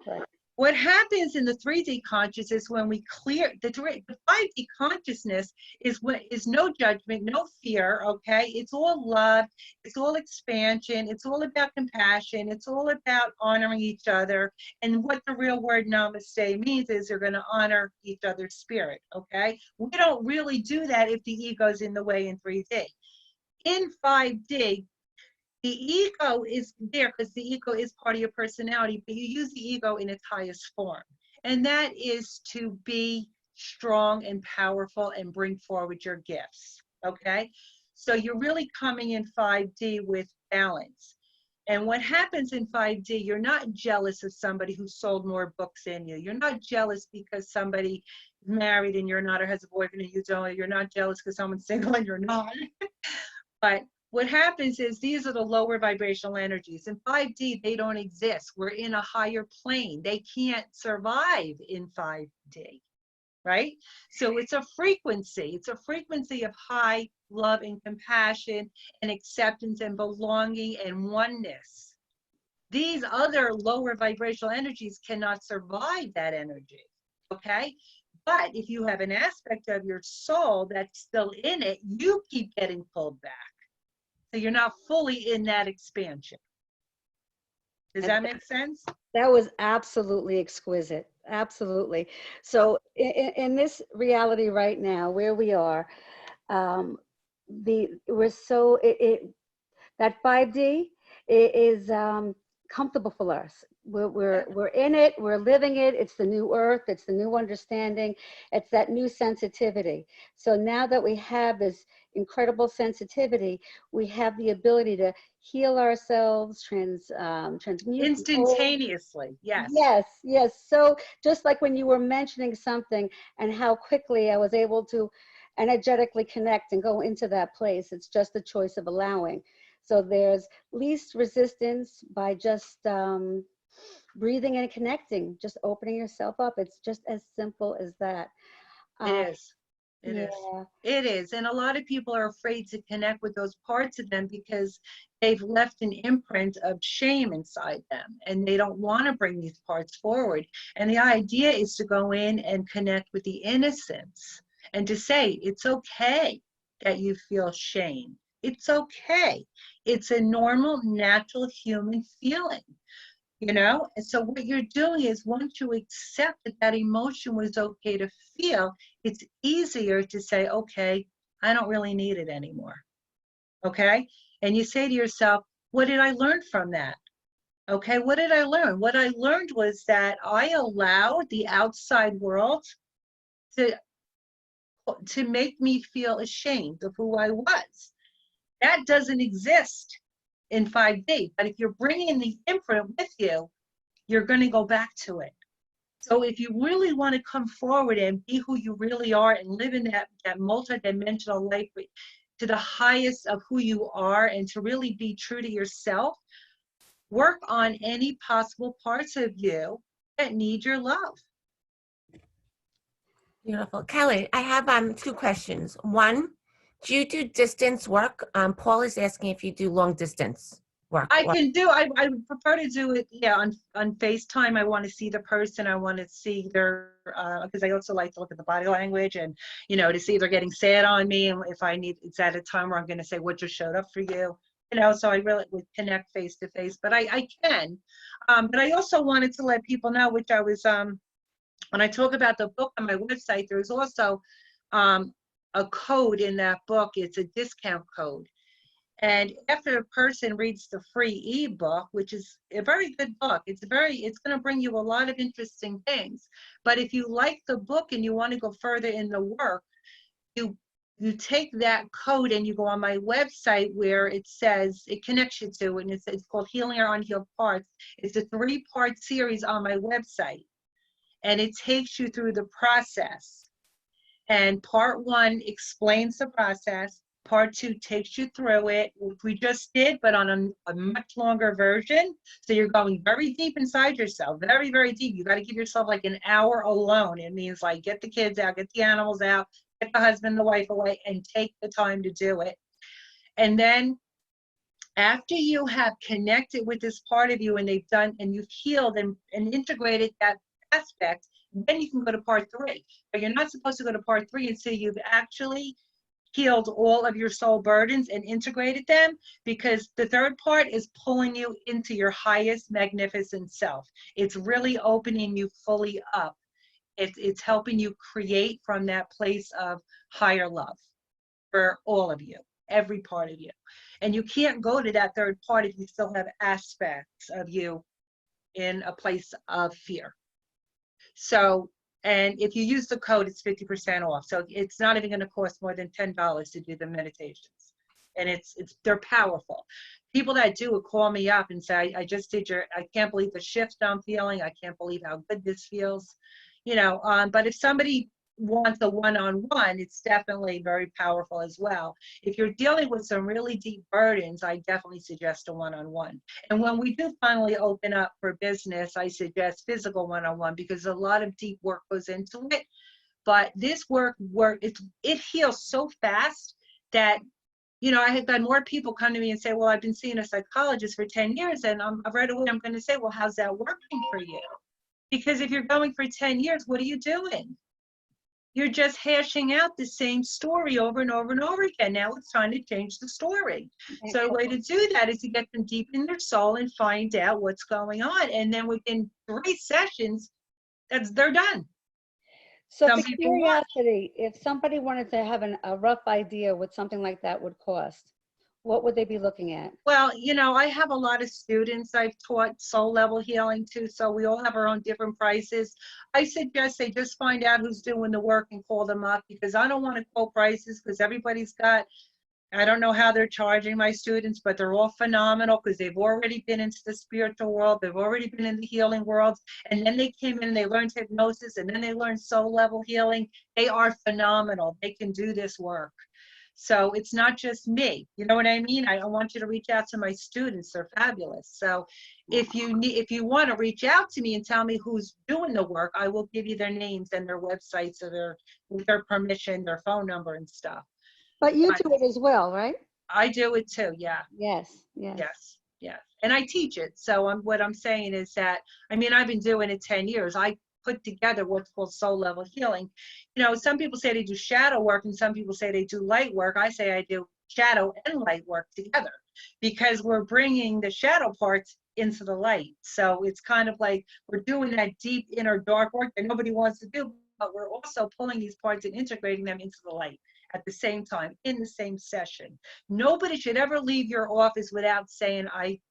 Right. What happens in the 3D consciousness when we clear the 5D consciousness is no judgment, no fear, okay? It's all love, it's all expansion, it's all about compassion, it's all about honoring each other. And what the real word namaste means is you're going to honor each other's spirit, okay? We don't really do that if the ego's in the way in 3D. In 5D, the ego is there because the ego is part of your personality, but you use the ego in its highest form. And that is to be strong and powerful and bring forward your gifts, okay? So you're really coming in 5D with balance. And what happens in 5D, you're not jealous of somebody who sold more books than you. You're not jealous because somebody is married and you're not, or has a boyfriend and you don't. You're not jealous because someone's single and you're not. But what happens is these are the lower vibrational energies. In 5D, they don't exist. We're in a higher plane. They can't survive in 5D, right? So it's a frequency. It's a frequency of high love and compassion and acceptance and belonging and oneness. These other lower vibrational energies cannot survive that energy, okay? But if you have an aspect of your soul that's still in it, you keep getting pulled back. So you're not fully in that expansion. Does that make sense? That was absolutely exquisite. Absolutely. So in this reality right now, where we are, we're so, that 5D is comfortable for us. We're in it, we're living it. It's the new earth, it's the new understanding, it's that new sensitivity. So now that we have this incredible sensitivity, we have the ability to heal ourselves, transmute Instantaneously, yes. Yes, yes. So just like when you were mentioning something and how quickly I was able to energetically connect and go into that place, it's just a choice of allowing. So there's least resistance by just breathing and connecting, just opening yourself up. It's just as simple as that. It is. It Yeah. is. It is. And a lot of people are afraid to connect with those parts of them because they've left an imprint of shame inside them and they don't want to bring these parts forward. And the idea is to go in and connect with the innocence and to say, it's okay that you feel shame. It's okay. It's a normal, natural human feeling. You know, and so what you're doing is once you accept that that emotion was okay to feel, it's easier to say, okay, I don't really need it anymore. Okay. And you say to yourself, what did I learn from that? Okay. What did I learn? What I learned was that I allowed the outside world to make me feel ashamed of who I was. That doesn't exist in 5D. But if you're bringing the imprint with you, you're going to go back to it. So if you really want to come forward and be who you really are and live in that multidimensional life to the highest of who you are and to really be true to yourself, work on any possible parts of you that need your love. Beautiful. Kelly, I have 2 questions. One, do you do distance work? Paul is asking if you do long distance work. I can do, I would prefer to do it, yeah, on FaceTime. I want to see the person. I want to see their, because I also like to look at the body language and, you know, to see if they're getting sad on me. And if I need, it's at a time where I'm going to say, what just showed up for you? You know, so I really would connect face to face, but I can. But I also wanted to let people know, which I was, when I talk about the book on my website, there's also a code in that book. It's a discount code. And after a person reads the free ebook, which is a very good book, it's going to bring you a lot of interesting things. But if you like the book and you want to go further in the work, you take that code and you go on my website where it says, it connects you to, and it's called Healing Our Unhealed Parts. It's a 3-part series on my website. And it takes you through the process. And part 1 explains the process. Part 2 takes you through it, which we just did, but on a much longer version. So you're going very deep inside yourself, very, very deep. You got to give yourself like an hour alone. It means like get the kids out, get the animals out, get the husband, the wife away, and take the time to do it. And then after you have connected with this part of you and they've done, and you've healed and integrated that aspect, then you can go to part 3. But you're not supposed to go to part 3 until you've actually healed all of your soul burdens and integrated them, because the 3rd part is pulling you into your highest magnificent self. It's really opening you fully up. It's helping you create from that place of higher love for all of you, every part of you. And you can't go to that 3rd part if you still have aspects of you in a place of fear. So, and if you use the code, it's 50% off. So it's not even going to cost more than $10 to do the meditations. And they're powerful. People that do it call me up and say, I just did I can't believe the shift I'm feeling. I can't believe how good this feels. You know, but if somebody wants a one-on-one, it's definitely very powerful as well. If you're dealing with some really deep burdens, I definitely suggest a one-on-one. And when we do finally open up for business, I suggest physical one-on-one, because a lot of deep work goes into it. But this work it heals so fast that, you know, I have had more people come to me and say, well, I've been seeing a psychologist for 10 years, and right away I'm going to say, well, how's that working for you? Because if you're going for 10 years, what are you doing? You're just hashing out the same story over and over and over again. Now it's time to change the story. So the way to do that is to get them deep in their soul and find out what's going on. And then within 3 sessions, they're done. So Some for people want. curiosity, if somebody wanted to have a rough idea what something like that would cost, what would they be looking at? Well, I have a lot of students I've taught soul level healing to, so we all have our own different prices. I suggest they just find out who's doing the work and call them up, because I don't want to quote prices because everybody's got, I don't know how they're charging my students, but they're all phenomenal because they've already been into the spiritual world. They've already been in the healing world. And then they came in and they learned hypnosis, and then they learned soul level healing. They are phenomenal. They can do this work. So it's not just me. You know what I mean? I want you to reach out to my students. They're fabulous. So if you want to reach out to me and tell me who's doing the work, I will give you their names and their websites or with their permission, their phone number and stuff. But you But do it as well, right? I do it too. Yeah. Yes, yes. Yes. Yes. And I teach it. So what I'm saying is that, I mean, I've been doing it 10 years. I put together what's called soul level healing. Some people say they do shadow work and some people say they do light work. I say I do shadow and light work together because we're bringing the shadow parts into the light. So it's kind of like we're doing that deep inner dark work that nobody wants to do, but we're also pulling these parts and integrating them into the light at the same time in the same session. Nobody should ever leave your office without saying, I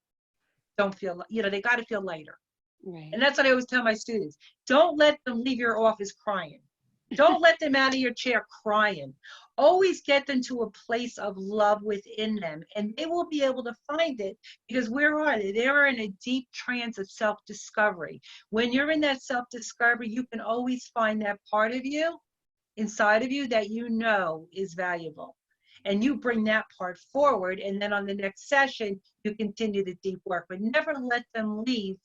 don't feel, they got to feel lighter. Right. And that's what I always tell my students. Don't let them leave your office crying. Don't let them out of your chair crying. Always get them to a place of love within them, and they will be able to find it because where are they? They are in a deep trance of self-discovery. When you're in that self-discovery, you can always find that part of you inside of you that is valuable. And you bring that part forward, and then on the next session, you continue the deep work, but never let them leave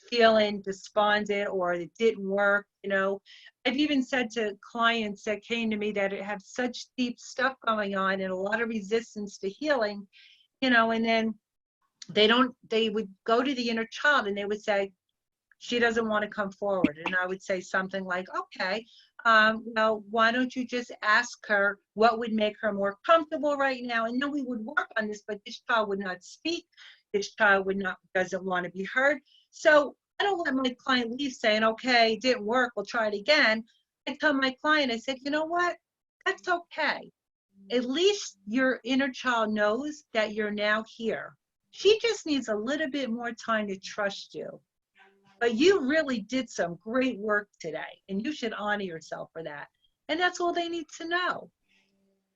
feeling despondent or it didn't work. I've even said to clients that came to me that have such deep stuff going on and a lot of resistance to healing, and then they would go to the inner child and they would say, she doesn't want to come forward. And I would say something like, okay, well, why don't you just ask her what would make her more comfortable right now? And then we would work on this, but this child would not speak. This child doesn't want to be heard. So I don't let my client leave saying, okay, it didn't work, we'll try it again. I tell my client, I said, you know what? That's okay. At least your inner child knows that you're now here. She just needs a little bit more time to trust you. But you really did some great work today, and you should honor yourself for that. And that's all they need to know,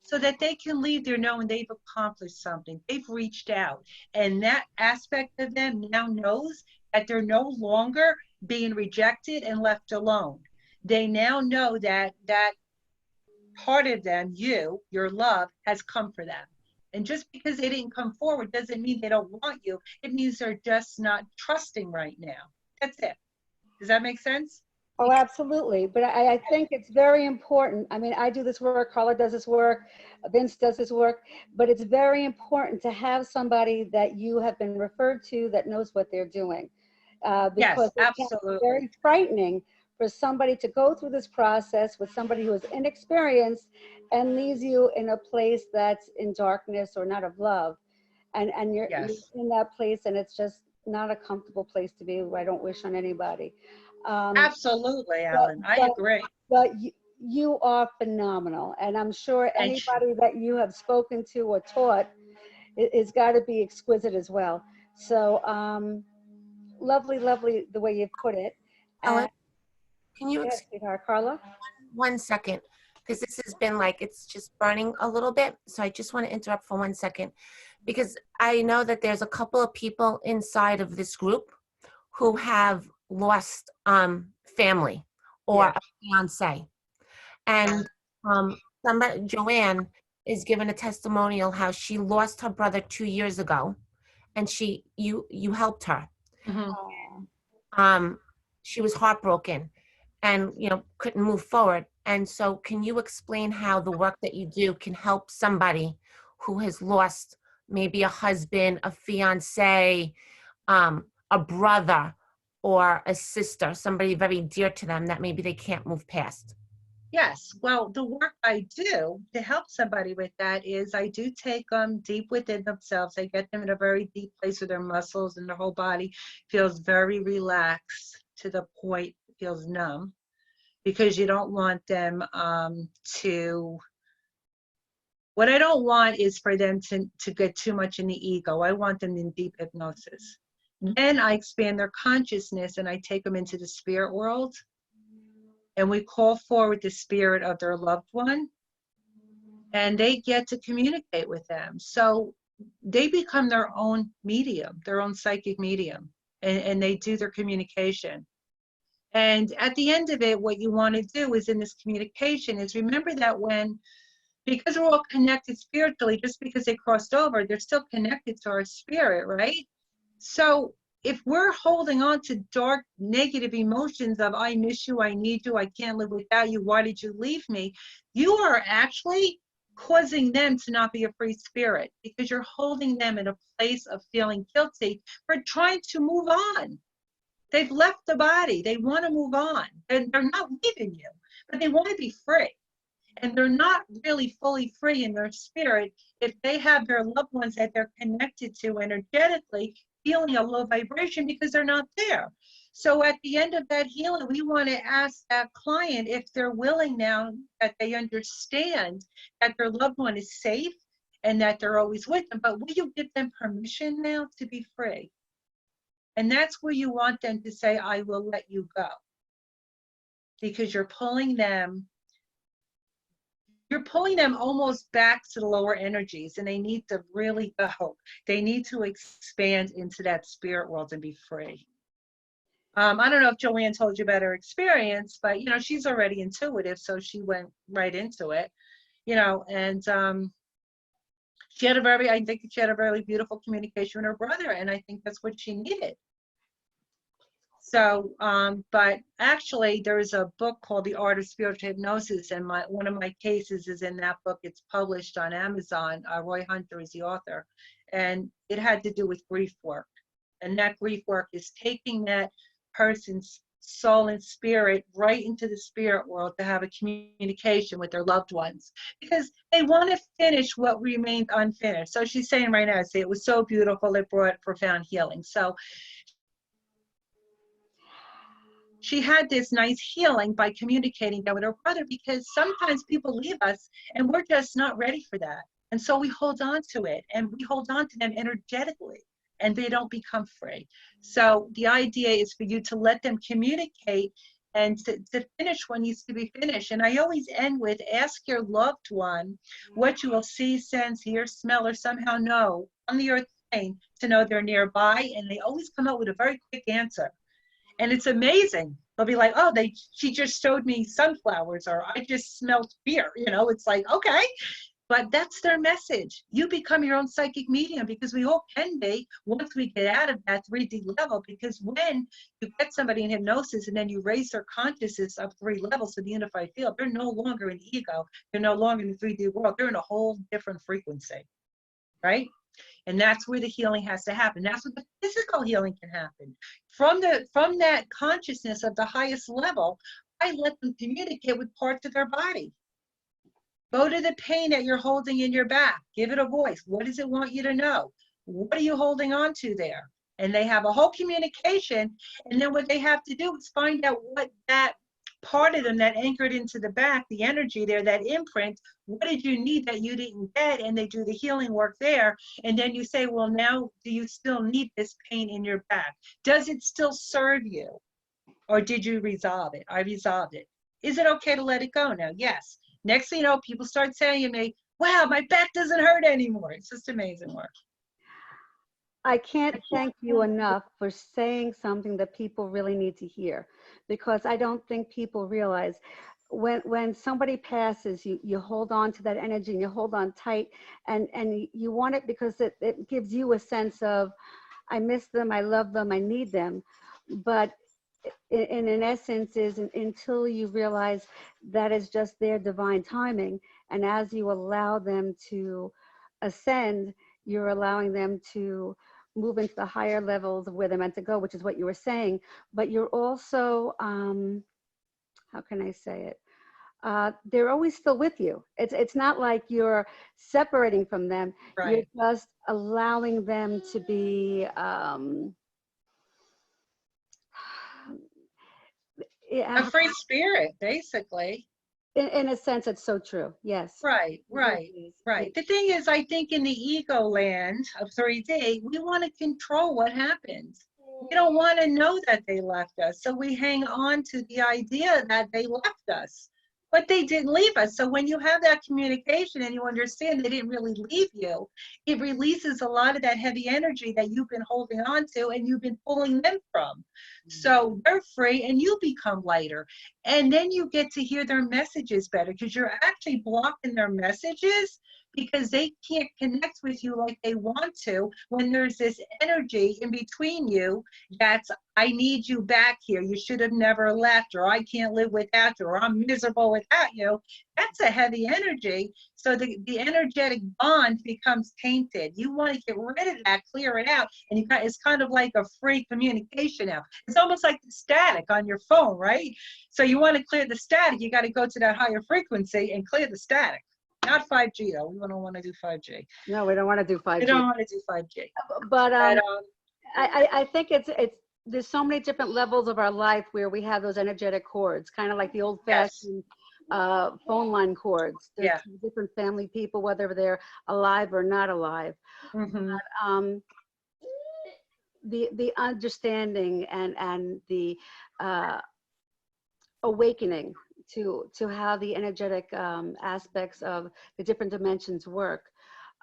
so that they can leave there knowing they've accomplished something. They've reached out. And that aspect of them now knows that they're no longer being rejected and left alone. They now know that that part of them, your love, has come for them. And just because they didn't come forward doesn't mean they don't want you. It means they're just not trusting right now. That's it. Does that make sense? Oh, absolutely. But I think it's very important. I mean, I do this work, Carla does this work, Vince does this work, but it's very important to have somebody that you have been referred to that knows what they're doing. Because Yes, it can be absolutely. very frightening for somebody to go through this process with somebody who is inexperienced and leaves you in a place that's in darkness or not of love. And you're Yes. in that place and it's just not a comfortable place to be. I don't wish on anybody. Absolutely, But, Ellen. I but, agree. but you are phenomenal. And I'm sure Thank you. anybody that you have spoken to or taught is got to be exquisite as well. So lovely, lovely the way you put it. Ellen, And can you yes, sweetheart, Carla? 1 second? Because this has been like, it's just burning a little bit. So I just want to interrupt for 1 second, because I know that there's a couple of people inside of this group who have lost family or Yeah. a fiance. And Joanne is given a testimonial how she lost her brother 2 years ago, and you helped her. Mhm. She was heartbroken and couldn't move forward. And so can you explain how the work that you do can help somebody who has lost maybe a husband, a fiance, a brother, or a sister, somebody very dear to them that maybe they can't move past? Yes. Well, the work I do to help somebody with that is I do take them deep within themselves. I get them in a very deep place where their muscles and their whole body feels very relaxed to the point it feels numb. because you don't want them what I don't want is for them to get too much in the ego. I want them in deep hypnosis. Then I expand their consciousness and I take them into the spirit world, and we call forward the spirit of their loved one, and they get to communicate with them. So they become their own medium, their own psychic medium, and they do their communication. And at the end of it, what you want to do is in this communication is remember that because we're all connected spiritually, just because they crossed over, they're still connected to our spirit, right? So if we're holding on to dark, negative emotions of, I miss you, I need you, I can't live without you, why did you leave me? You are actually causing them to not be a free spirit, because you're holding them in a place of feeling guilty for trying to move on. They've left the body. They want to move on. And they're not leaving you, but they want to be free. And they're not really fully free in their spirit if they have their loved ones that they're connected to energetically feeling a low vibration because they're not there. So at the end of that healing, we want to ask that client if they're willing now that they understand that their loved one is safe and that they're always with them, but will you give them permission now to be free? And that's where you want them to say, I will let you go. Because you're pulling them almost back to the lower energies, and they need to really go. They need to expand into that spirit world and be free. I don't know if Joanne told you about her experience, but she's already intuitive, so she went right into it, and I think she had a very beautiful communication with her brother, and I think that's what she needed. So, but actually there's a book called The Art of Spiritual Hypnosis, and one of my cases is in that book. It's published on Amazon. Roy Hunter is the author, and it had to do with grief work. And that grief work is taking that person's soul and spirit right into the spirit world to have a communication with their loved ones, because they want to finish what remained unfinished. So she's saying right now, it was so beautiful, it brought profound healing. So she had this nice healing by communicating that with her brother, because sometimes people leave us and we're just not ready for that. And so we hold on to it, and we hold on to them energetically, and they don't become free. So the idea is for you to let them communicate and to finish what needs to be finished. And I always end with, ask your loved one what you will see, sense, hear, smell, or somehow know on the earth plane to know they're nearby. And they always come up with a very quick answer. And it's amazing. They'll be like, oh, she just showed me sunflowers, or I just smelled beer. It's like, okay. But that's their message. You become your own psychic medium, because we all can be once we get out of that 3D level. Because when you get somebody in hypnosis and then you raise their consciousness up 3 levels to the unified field, they're no longer in ego. They're no longer in the 3D world. They're in a whole different frequency, right? And that's where the healing has to happen. That's where the physical healing can happen. From that consciousness of the highest level, I let them communicate with parts of their body. Go to the pain that you're holding in your back. Give it a voice. What does it want you to know? What are you holding on to there? And they have a whole communication. And then what they have to do is find out what that part of them that anchored into the back, the energy there, that imprint, what did you need that you didn't get? And they do the healing work there. And then you say, well, now do you still need this pain in your back? Does it still serve you? Or did you resolve it? I resolved it. Is it okay to let it go now? Yes. Next thing you know, people start saying to me, wow, my back doesn't hurt anymore. It's just amazing work. I can't thank you enough for saying something that people really need to hear, because I don't think people realize when somebody passes, you hold on to that energy and you hold on tight, and you want it because it gives you a sense of, I miss them, I love them, I need them. But in essence is until you realize that is just their divine timing. And as you allow them to ascend, you're allowing them to move into the higher levels of where they're meant to go, which is what you were saying. But you're also, how can I say it? They're always still with you. It's not like you're separating from them. Right. You're just allowing them to be, A free spirit, basically. in a sense, it's so true. Yes. Right, It really right, is. right. The thing is, I think in the ego land of 3D, we want to control what happens. We don't want to know that they left us. So we hang on to the idea that they left us, but they didn't leave us. So when you have that communication and you understand they didn't really leave you, it releases a lot of that heavy energy that you've been holding on to and you've been pulling them from. So they're free and you become lighter. And then you get to hear their messages better because you're actually blocking their messages because they can't connect with you like they want to when there's this energy in between you that's, I need you back here. You should have never left, or I can't live without you, or I'm miserable without you. That's a heavy energy. So the energetic bond becomes tainted. You want to get rid of that, clear it out, and it's kind of like a free communication now. It's almost like the static on your phone, right? So you want to clear the static, you got to go to that higher frequency and clear the static. Not 5G though. We don't want to do 5G. No, we don't want to do 5G. We don't want to do 5G. But I think it's there's so many different levels of our life where we have those energetic cords, kind of like the old-fashioned phone line cords. There's different family people, whether they're alive or not alive. Mm-hmm. But, the understanding and the awakening to how the energetic aspects of the different dimensions work.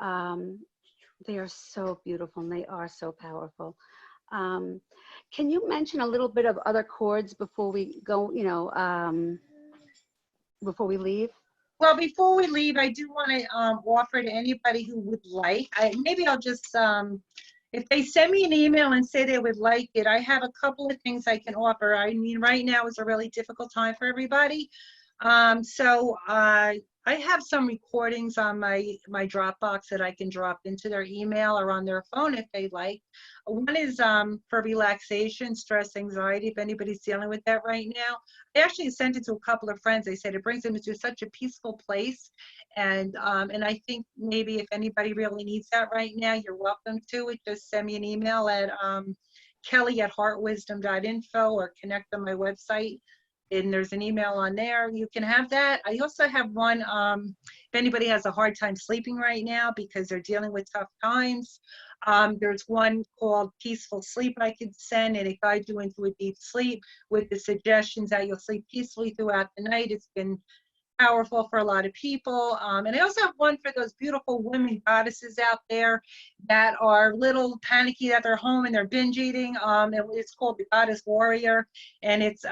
They are so beautiful and they are so powerful. Can you mention a little bit of other chords before we go, before we leave? Well, before we leave, I do want to offer to anybody who would like, maybe I'll just, if they send me an email and say they would like it, I have a couple of things I can offer. I mean, right now is a really difficult time for everybody. So I have some recordings on my Dropbox that I can drop into their email or on their phone if they like. One is for relaxation, stress, anxiety, if anybody's dealing with that right now. I actually sent it to a couple of friends. They said it brings them into such a peaceful place. And I think maybe if anybody really needs that right now, you're welcome to it. Just send me an email at kelly@heartwisdom.info or connect on my website. And there's an email on there. You can have that. I also have one, if anybody has a hard time sleeping right now because they're dealing with tough times, there's one called Peaceful Sleep I could send, and it guides you into a deep sleep with the suggestions that you'll sleep peacefully throughout the night. It's been powerful for a lot of people. And I also have one for those beautiful women goddesses out there that are a little panicky at their home and they're binge eating. It's called the Goddess Warrior, and it's,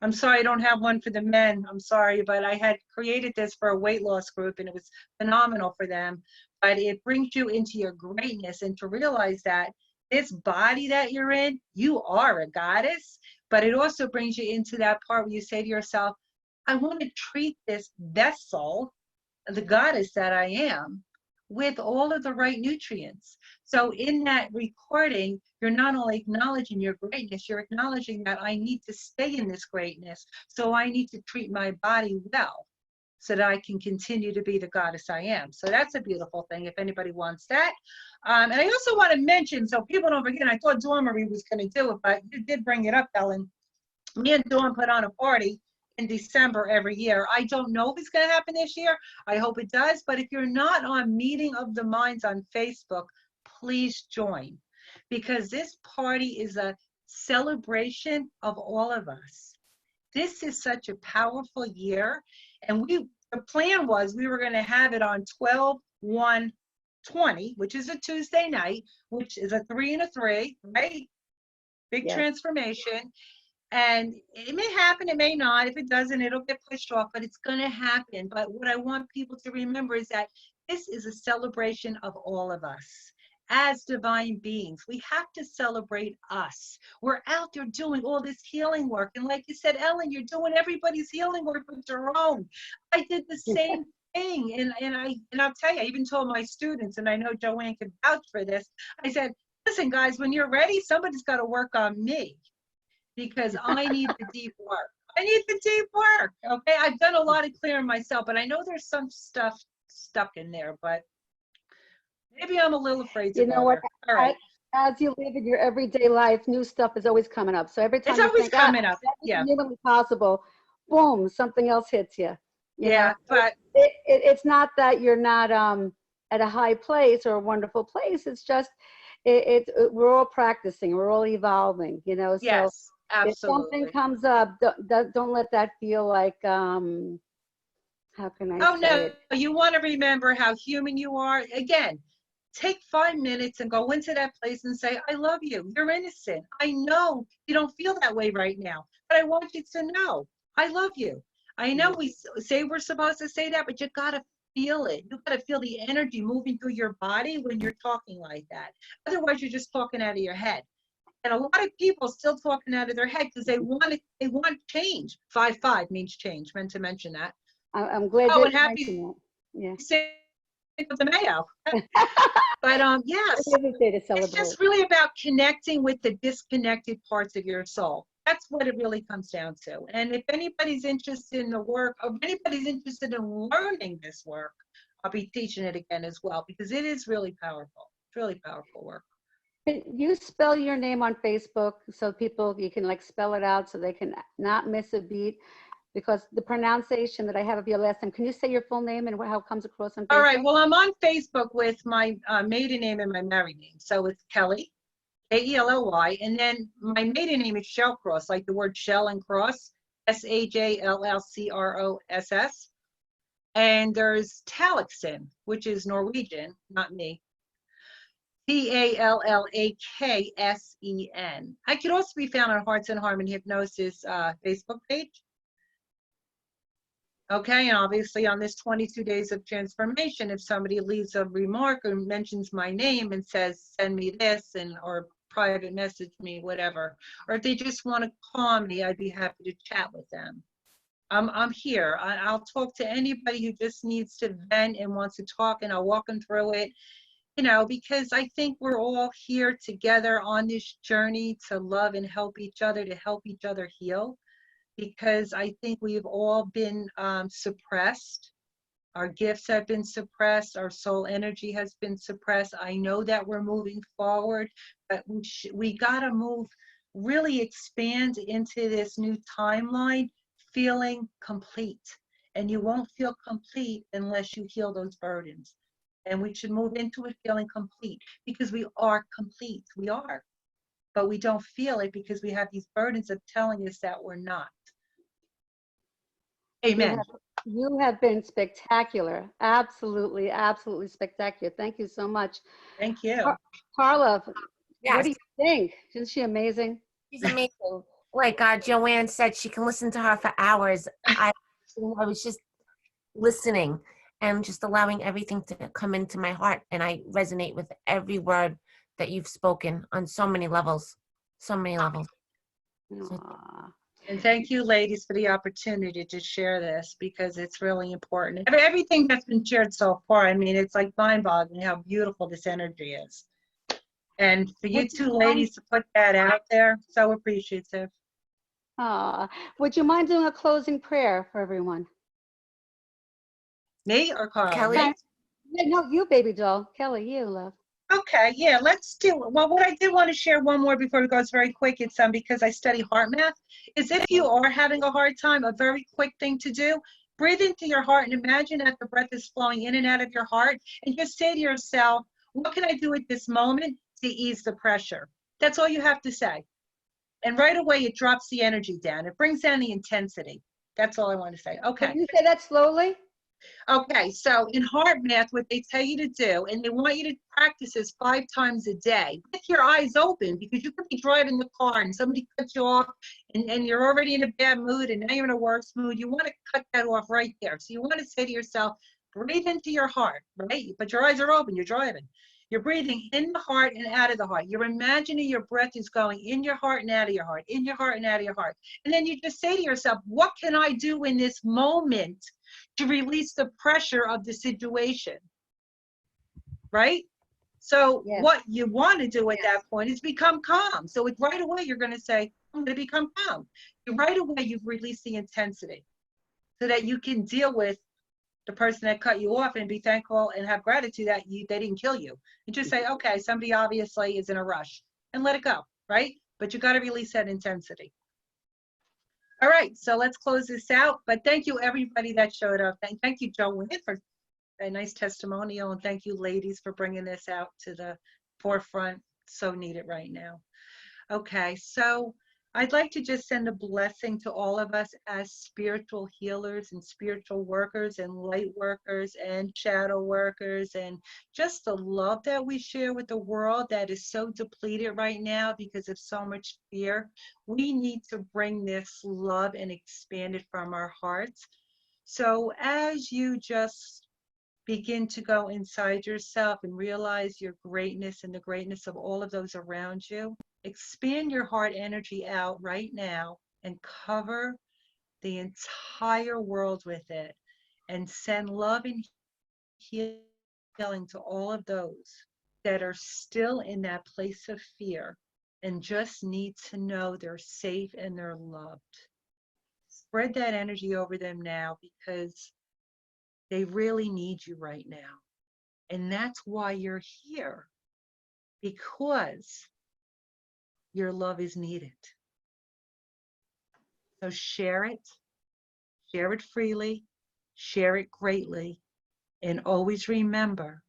I'm sorry I don't have one for the men. I'm sorry, but I had created this for a weight loss group and it was phenomenal for them. But it brings you into your greatness and to realize that this body that you're in, you are a goddess, but it also brings you into that part where you say to yourself, I want to treat this vessel, the goddess that I am, with all of the right nutrients. So in that recording, you're not only acknowledging your greatness, you're acknowledging that I need to stay in this greatness. So I need to treat my body well so that I can continue to be the goddess I am. So that's a beautiful thing if anybody wants that. And I also want to mention, so people don't forget, I thought Dawn Marie was going to do it, but you did bring it up, Ellen. Me and Dawn put on a party in December every year. I don't know if it's going to happen this year. I hope it does. But if you're not on Meeting of the Minds on Facebook, please join, because this party is a celebration of all of us. This is such a powerful year. And the plan was we were going to have it on 12/1/20, which is a Tuesday night, which is a 3 and a 3, right? Big transformation. And it may happen, it may not. If it doesn't, it'll get pushed off, but it's going to happen. But what I want people to remember is that this is a celebration of all of us as divine beings. We have to celebrate us. We're out there doing all this healing work. And like you said, Ellen, you're doing everybody's healing work with your own. I did the same thing. And I'll tell you, I even told my students, and I know Joanne can vouch for this. I said, listen, guys, when you're ready, somebody's got to work on me, because I need the deep work. I need the deep work, okay? I've done a lot of clearing myself, but I know there's some stuff stuck in there, but maybe I'm a little afraid to You know what? All right. as you live in your everyday life, new stuff is always coming up. So every time It's you always think, coming up. that Yeah. isn't humanly possible, boom, something else hits you. You know, Yeah. But it's not that you're not at a high place or a wonderful place. It's just we're all practicing, we're all evolving. You know, so yes, if something absolutely. comes up, don't let that feel like how can I Oh, say no, it? you want to remember how human you are. Again, take 5 minutes and go into that place and say, I love you. You're innocent. I know you don't feel that way right now, but I want you to know I love you. I know we say we're supposed to say that, but you got to feel it. You got to feel the energy moving through your body when you're talking like that. Otherwise, you're just talking out of your head. And a lot of people still talking out of their head because they want change. 5-5 means change. Meant to mention that. I'm glad Oh, that and you happy mentioned that. Yeah. Cinco de Mayo. But yes, It is a day to it's celebrate. just really about connecting with the disconnected parts of your soul. That's what it really comes down to. And if anybody's interested in the work, or if anybody's interested in learning this work, I'll be teaching it again as well because it is really powerful. It's really powerful work. Can you spell your name on Facebook so people, you can like spell it out so they can not miss a beat? Because the pronunciation that I have of your last name, can you say your full name and how it comes across on All right. Facebook? Well, I'm on Facebook with my maiden name and my married name. So it's Kelly, Kelly, and then my maiden name is Shellcross, like the word shell and cross, Sajllcross. And there's Tallaksen, which is Norwegian, not me. Tallaksen. I could also be found on Hearts and Harmony Hypnosis Facebook page. Okay, and obviously on this 22 days of transformation, if somebody leaves a remark or mentions my name and says, send me this, and or private message me, whatever, or if they just want to call me, I'd be happy to chat with them. I'm here. I'll talk to anybody who just needs to vent and wants to talk, and I'll walk them through it, you know, because I think we're all here together on this journey to love and help each other, to help each other heal. Because I think we've all been suppressed. Our gifts have been suppressed. Our soul energy has been suppressed. I know that we're moving forward, but we got to move, really expand into this new timeline, feeling complete. And you won't feel complete unless you heal those burdens. And we should move into it feeling complete because we are complete. We are. But we don't feel it because we have these burdens of telling us that we're not. Amen. You have been spectacular. Absolutely, absolutely spectacular. Thank you so much. Thank you. Carla, what Yes, do you think? Isn't she amazing? she's amazing. Like Joanne said, she can listen to her for hours. I was just listening and just allowing everything to come into my heart, and I resonate with every word that you've spoken on so many levels, so many levels. Aw. And thank you, ladies, for the opportunity to share this because it's really important. Everything that's been shared so far, I mean, it's like mind-boggling how beautiful this energy is. And for you two ladies to put that out there, so appreciative. Would you mind doing a closing prayer for everyone? Me or Carla? Kelly? Me? No, you, baby doll. Kelly, you, love. Okay, yeah, let's do, well, what I did want to share one more before we go, it's very quick, it's because I study heart math, is if you are having a hard time, a very quick thing to do, breathe into your heart and imagine that the breath is flowing in and out of your heart, and just say to yourself, what can I do at this moment to ease the pressure? That's all you have to say. And right away, it drops the energy down. It brings down the intensity. That's all I want to say. Okay. Can you say that slowly? Okay, so in heart math, what they tell you to do, and they want you to practice this 5 times a day with your eyes open, because you could be driving the car and somebody cuts you off and you're already in a bad mood and now you're in a worse mood. You want to cut that off right there. So you want to say to yourself, breathe into your heart, right? But your eyes are open, you're driving. You're breathing in the heart and out of the heart. You're imagining your breath is going in your heart and out of your heart, in your heart and out of your heart. And then you just say to yourself, what can I do in this moment to release the pressure of the situation, right? So Yes. what you want to do at that point is become calm. So right away, you're going to say, I'm going to become calm. Right away, you've released the intensity so that you can deal with the person that cut you off and be thankful and have gratitude that they didn't kill you. And just say, okay, somebody obviously is in a rush, and let it go, right? But you got to release that intensity. All right, so let's close this out. But thank you, everybody that showed up. Thank you, Joanne, for a nice testimonial. And thank you, ladies, for bringing this out to the forefront. So needed right now. Okay, so I'd like to just send a blessing to all of us as spiritual healers and spiritual workers and light workers and shadow workers, and just the love that we share with the world that is so depleted right now because of so much fear. We need to bring this love and expand it from our hearts. So as you just begin to go inside yourself and realize your greatness and the greatness of all of those around you, expand your heart energy out right now and cover the entire world with it, and send love and healing to all of those that are still in that place of fear and just need to know they're safe and they're loved. Spread that energy over them now, because they really need you right now. And that's why you're here, because your love is needed. So share it freely, share it greatly, and always remember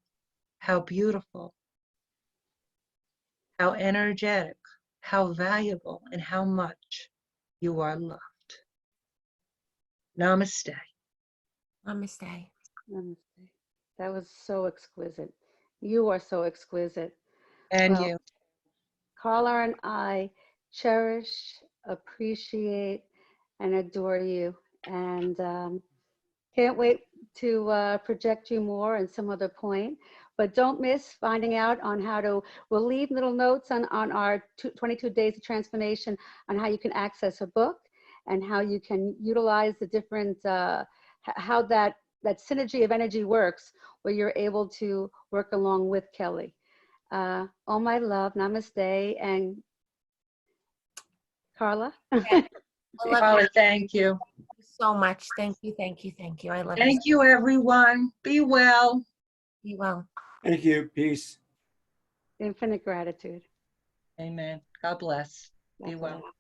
how beautiful, how energetic, how valuable, and how much you are loved. Namaste. Namaste. Namaste. That was so exquisite. You are so exquisite. And Well, you. Carla and I cherish, appreciate, and adore you. And can't wait to project you more at some other point. But don't miss finding out on how to, we'll leave little notes on our 22 Days of Transformation on how you can access a book and how you can utilize the different, how that synergy of energy works, where you're able to work along with Kelly. All my love, namaste, and Carla. I love Carla, you thank you. so much. Thank you, thank you, thank you. I love you. Thank you, everyone. Be well. Be well. Thank you. Peace. Infinite gratitude. Amen. God bless. Be God well. bless.